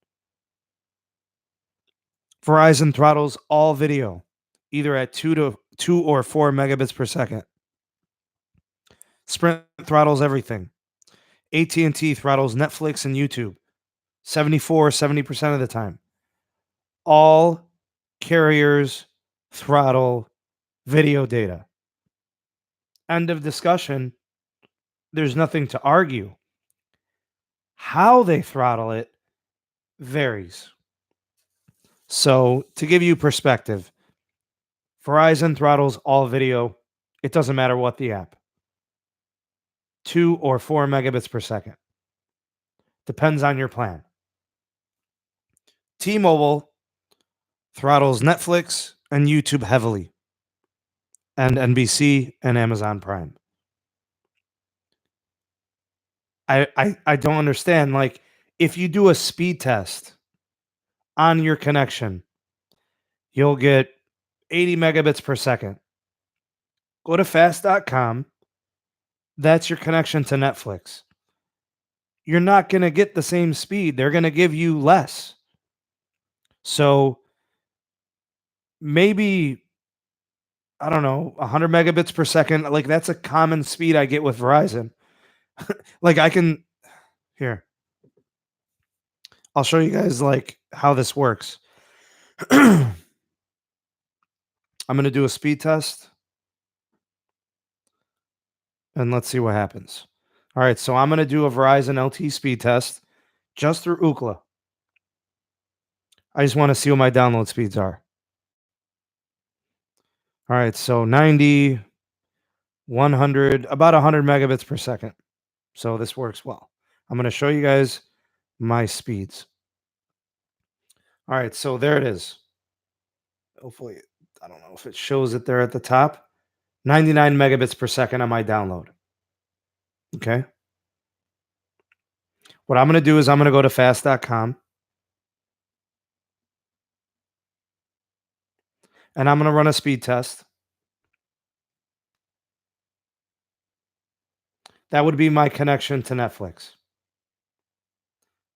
Verizon throttles all video, either at 2 or 4 megabits per second. Sprint throttles everything. AT&T throttles Netflix and YouTube 70% of the time. All carriers throttle video data. End of discussion. There's nothing to argue. How they throttle it varies. So, to give you perspective, Verizon throttles all video. It doesn't matter what the app. 2 or 4 megabits per second. Depends on your plan. T-Mobile throttles Netflix and YouTube heavily, and NBC and Amazon Prime. I don't understand. Like, if you do a speed test on your connection, you'll get 80 megabits per second. Go to fast.com. That's your connection to Netflix. You're not going to get the same speed. They're going to give you less. So maybe, I don't know, 100 megabits per second. Like, that's a common speed I get with Verizon. Like, I can, here, I'll show you guys like how this works. I'm going to do a speed test and let's see what happens. All right, so I'm going to do a Verizon LTE speed test just through Ookla. I just want to see what my download speeds are. All right, so 90, 100, about 100 megabits per second. So this works well. I'm going to show you guys my speeds. All right, so there it is. Hopefully, I don't know if it shows it there at the top. 99 megabits per second on my download. Okay. What I'm going to do is I'm going to go to fast.com. And I'm going to run a speed test. That would be my connection to Netflix.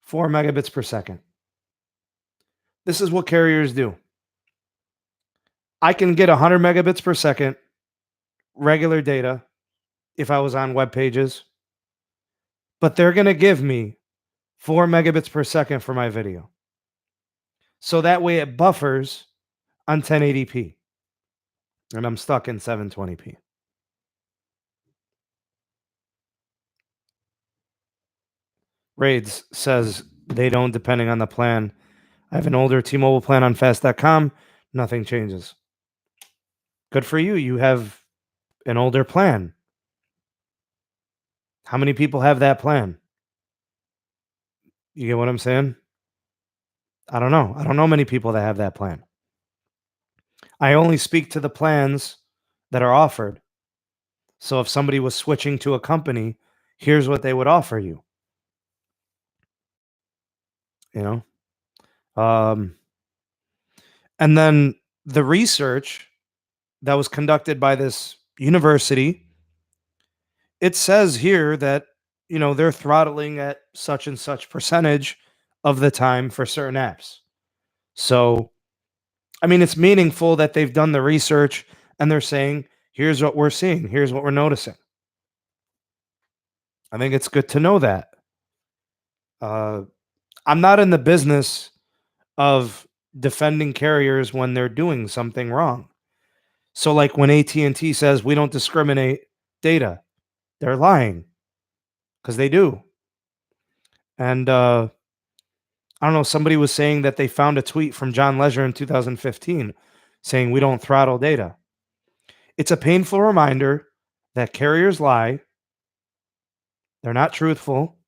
4 megabits per second. This is what carriers do. I can get 100 megabits per second regular data if I was on web pages, but they're going to give me 4 megabits per second for my video. So that way it buffers on 1080p and I'm stuck in 720p. Raids says they don't, depending on the plan. I have an older T-Mobile plan on fast.com. Nothing changes. Good for you. You have an older plan. How many people have that plan? You get what I'm saying? I don't know. I don't know many people that have that plan. I only speak to the plans that are offered. So if somebody was switching to a company, here's what they would offer you. You know? And then the research that was conducted by this university, it says here that, they're throttling at such and such percentage of the time for certain apps. So, I mean, it's meaningful that they've done the research and they're saying, here's what we're seeing, here's what we're noticing. I think it's good to know that. I'm not in the business of defending carriers when they're doing something wrong. So like when AT&T says we don't discriminate data, they're lying because they do. And I don't know, somebody was saying that they found a tweet from John Legere in 2015 saying we don't throttle data. It's a painful reminder that carriers lie, they're not truthful,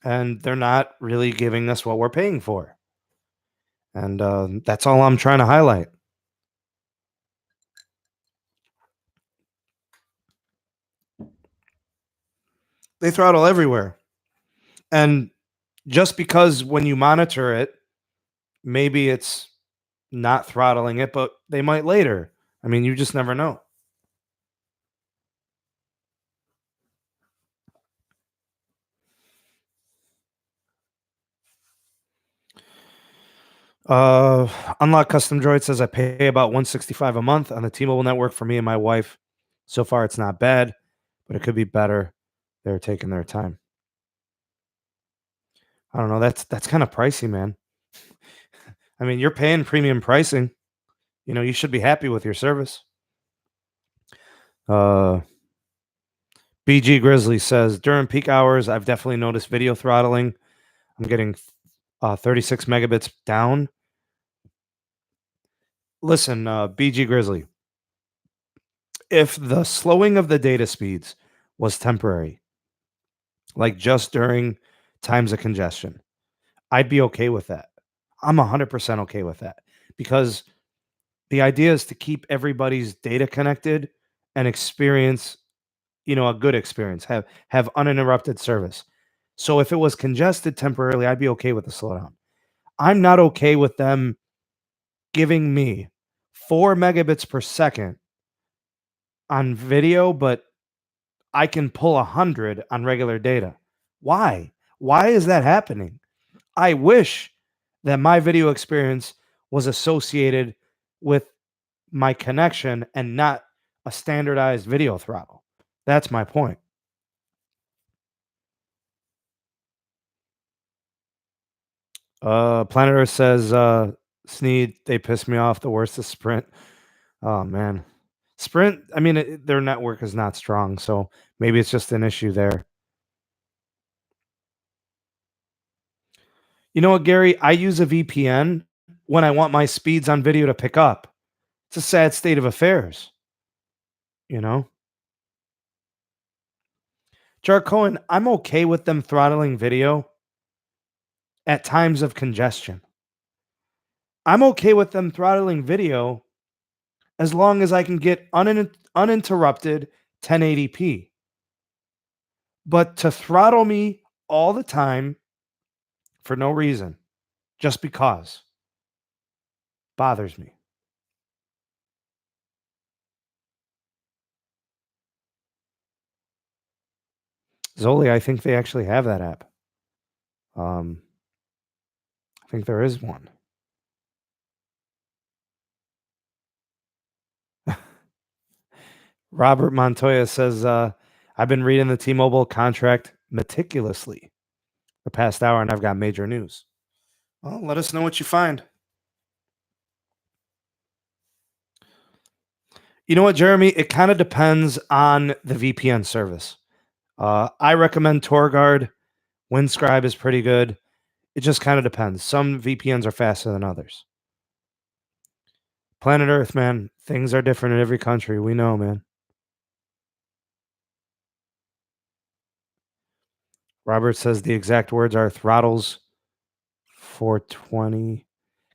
and they're not really giving us what we're paying for. And that's all I'm trying to highlight. They throttle everywhere. And just because when you monitor it, maybe it's not throttling it, but they might later. I mean, you just never know. Uh, Unlock Custom Droid says I pay about 165 a month on the T-Mobile network for me and my wife. So far, it's not bad, but it could be better. They're taking their time. I don't know. That's kind of pricey, man. I mean, you're paying premium pricing. You should be happy with your service. Uh, BG Grizzly says during peak hours, I've definitely noticed video throttling. I'm getting 36 megabits down. Listen, BG Grizzly, if the slowing of the data speeds was temporary, like just during times of congestion, I'd be okay with that. I'm 100% okay with that because the idea is to keep everybody's data connected and experience, a good experience, have uninterrupted service. So if it was congested temporarily, I'd be okay with the slowdown. I'm not okay with them giving me 4 megabits per second on video, but I can pull 100 on regular data. Why? Why is that happening? I wish that my video experience was associated with my connection and not a standardized video throttle. That's my point. Planet Earth says, Sneed, they pissed me off. The worst is Sprint. Oh, man. Sprint, I mean, their network is not strong, so maybe it's just an issue there. You know what, Gary? I use a VPN when I want my speeds on video to pick up. It's a sad state of affairs, you know? Jar Cohen, I'm okay with them throttling video at times of congestion. I'm okay with them throttling video as long as I can get uninterrupted 1080p. But to throttle me all the time for no reason, just because, bothers me. Zoli, I think they actually have that app. I think there is one. Robert Montoya says, I've been reading the T-Mobile contract meticulously the past hour, and I've got major news. Well, let us know what you find. You know what, Jeremy? It kind of depends on the VPN service. I recommend TorGuard. Windscribe is pretty good. It just kind of depends. Some VPNs are faster than others. Planet Earth, man. Things are different in every country. We know, man. Robert says the exact words are throttles 420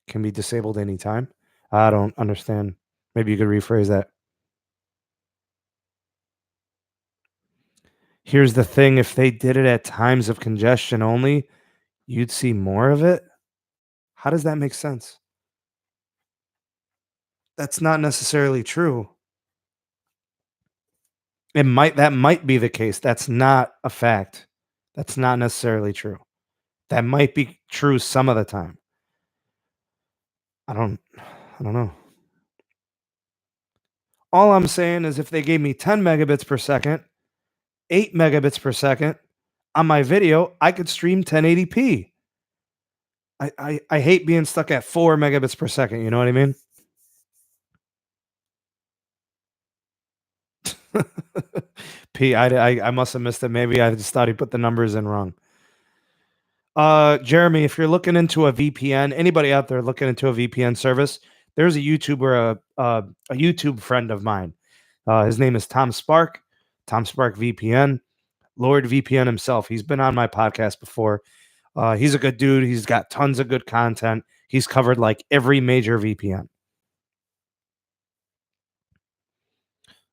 can be disabled anytime. I don't understand. Maybe you could rephrase that. Here's the thing, if they did it at times of congestion only, you'd see more of it. How does that make sense? That's not necessarily true. That might be the case. That's not a fact. That's not necessarily true. That might be true some of the time. I don't know. All I'm saying is if they gave me 10 megabits per second, 8 megabits per second on my video, I could stream 1080p. I hate being stuck at 4 megabits per second. You know what I mean? P, I must have missed it. Maybe I just thought he put the numbers in wrong. Jeremy, if you're looking into a VPN, anybody out there looking into a VPN service, there's a YouTuber, a YouTube friend of mine. His name is Tom Spark, Tom Spark VPN, Lord VPN himself. He's been on my podcast before. He's a good dude. He's got tons of good content. He's covered like every major VPN.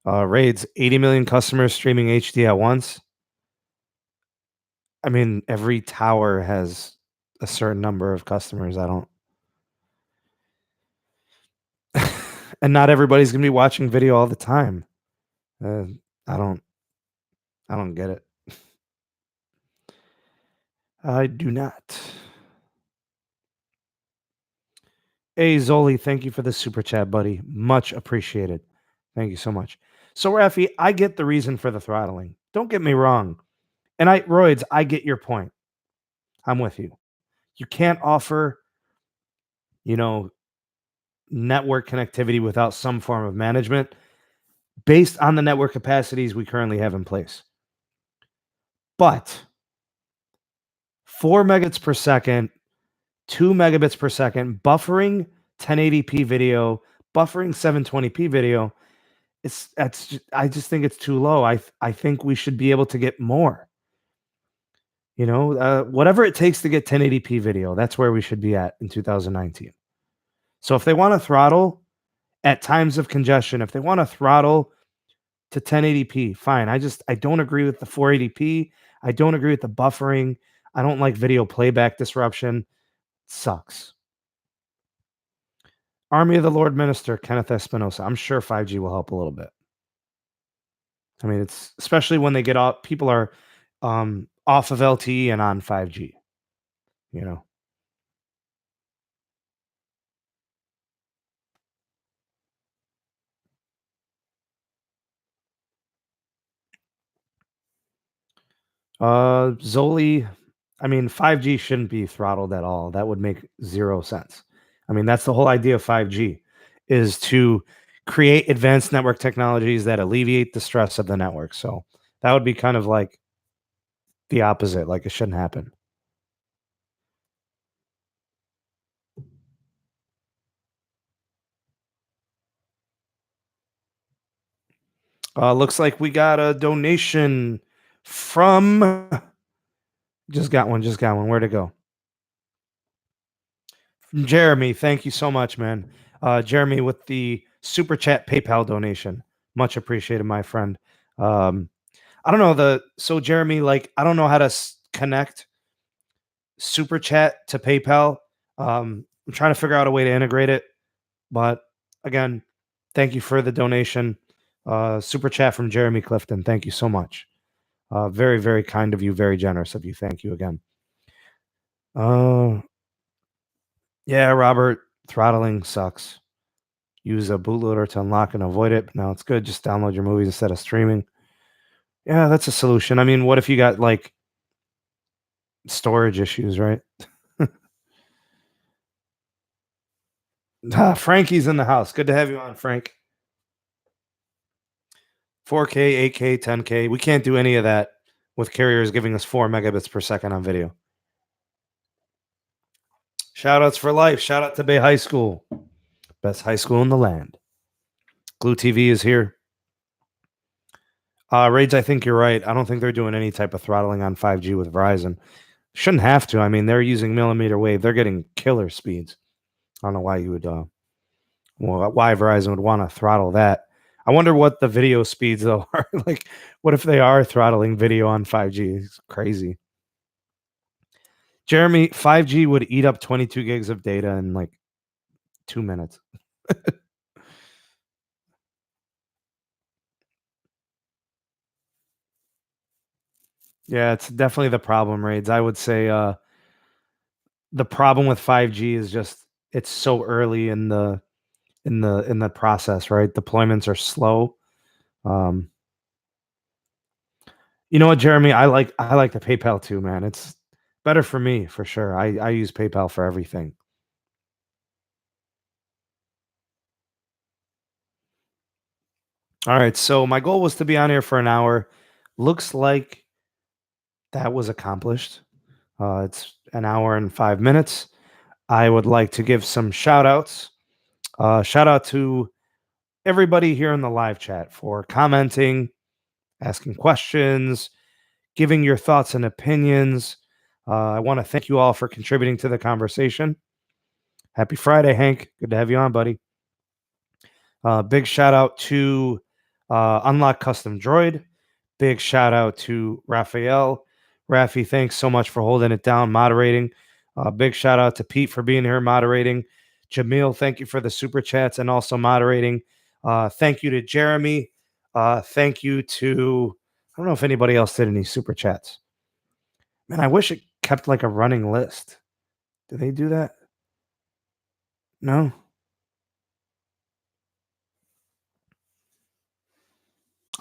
Raids 80 million customers streaming HD at once. I mean, every tower has a certain number of customers. I don't, and not everybody's gonna be watching video all the time. Uh, I don't, I don't get it. I do not. Hey Zoli, thank you for the super chat, buddy. Much appreciated. Thank you so much. So Rafi, I get the reason for the throttling. Don't get me wrong. And Roids, I get your point. I'm with you. You can't offer, you know, network connectivity without some form of management based on the network capacities we currently have in place. But 4 megabits per second, 2 megabits per second, buffering 1080p video, buffering 720p video, I just think it's too low. I think we should be able to get more. Whatever it takes to get 1080p video, that's where we should be at in 2019. So if they want to throttle at times of congestion, if they want to throttle to 1080p, fine. I don't agree with the 480p. I don't agree with the buffering. I don't like video playback disruption. It sucks. Army of the Lord Minister, Kenneth Espinosa. I'm sure 5G will help a little bit. I mean, it's especially when they get off, people are off of LTE and on 5G, you know. Zoli, I mean, 5G shouldn't be throttled at all. That would make zero sense. I mean, that's the whole idea of 5G is to create advanced network technologies that alleviate the stress of the network. So that would be kind of like the opposite, like it shouldn't happen. Looks like we got a donation from just got one. Where'd it go? From Jeremy. Thank you so much, man. Jeremy with the super chat PayPal donation. Much appreciated, my friend. I don't know so Jeremy, like, I don't know how to connect super chat to PayPal. I'm trying to figure out a way to integrate it, but again, thank you for the donation. Super chat from Jeremy Clifton. Thank you so much. Very, very kind of you. Very generous of you. Thank you again. Yeah, Robert, throttling sucks. Use a bootloader to unlock and avoid it. No, it's good. Just download your movies instead of streaming. Yeah, that's a solution. I mean, what if you got like storage issues, right? Frankie's in the house. Good to have you on, Frank. 4K, 8K, 10K. We can't do any of that with carriers giving us 4 megabits per second on video. Shout outs for life. Shout out to Bay High School. Best high school in the land. Glue TV is here. Raids, I think you're right. I don't think they're doing any type of throttling on 5G with Verizon. Shouldn't have to. I mean, they're using millimeter wave. They're getting killer speeds. I don't know why you would, why Verizon would want to throttle that. I wonder what the video speeds though are. Like, what if they are throttling video on 5G? It's crazy. Jeremy, 5G would eat up 22 gigs of data in like 2 minutes. Yeah, it's definitely the problem, Raids. I would say the problem with 5G is just it's so early in the process, right? Deployments are slow. You know what, Jeremy? I like the PayPal too, man. better for me for sure. I use PayPal for everything. All right, so my goal was to be on here for an hour. Looks like that was accomplished. It's an hour and 5 minutes. I would like to give some shout outs. Shout out to everybody here in the live chat for commenting, asking questions, giving your thoughts and opinions. I want to thank you all for contributing to the conversation. Happy Friday, Hank. Good to have you on, buddy. Big shout out to Unlock Custom Droid. Big shout out to Raphael. Rafi, thanks so much for holding it down, moderating. Big shout out to Pete for being here, moderating. Jamil, thank you for the super chats and also moderating. Thank you to Jeremy. Thank you to, I don't know if anybody else did any super chats. Man, I wish it kept like a running list. Do they do that? No?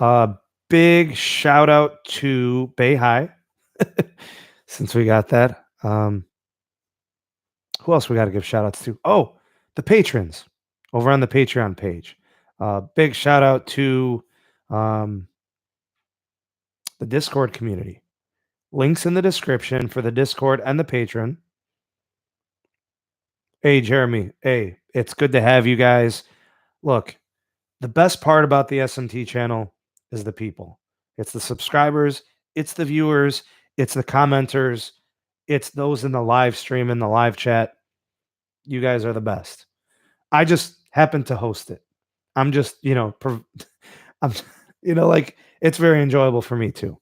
Uh, Big shout out to Bay High, since we got that. Who else we got to give shout outs to? Oh, the patrons over on the Patreon page. Big shout out to um, the Discord community. Links in the description for the Discord and the Patreon. Hey, Jeremy. Hey, it's good to have you guys. Look, the best part about the SMT channel is the people. It's the subscribers, it's the viewers, it's the commenters, it's those in the live stream, in the live chat. You guys are the best. I just happen to host it. I'm just, I'm, like it's very enjoyable for me too.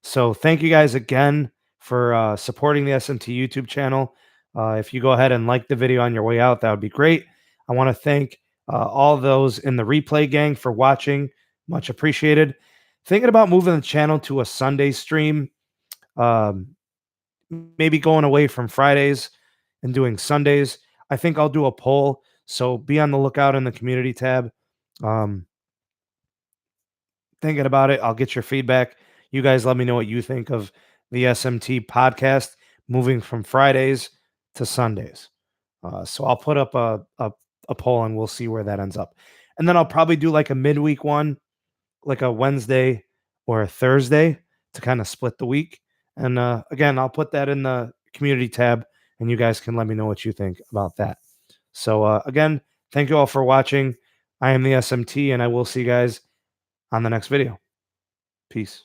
So thank you guys again for supporting the SMT YouTube channel. If you go ahead and like the video on your way out, that would be great. I want to thank all those in the replay gang for watching. Much appreciated. Thinking about moving the channel to a Sunday stream, um, maybe going away from Fridays and doing Sundays. I think I'll do a poll. So be on the lookout in the community tab. Um, Thinking about it. I'll get your feedback. You guys let me know what you think of the SMT podcast moving from Fridays to Sundays. So I'll put up a poll and we'll see where that ends up. And then I'll probably do like a midweek one, like a Wednesday or a Thursday to kind of split the week. And again, I'll put that in the community tab and you guys can let me know what you think about that. So again, thank you all for watching. I am the SMT and I will see you guys on the next video. Peace.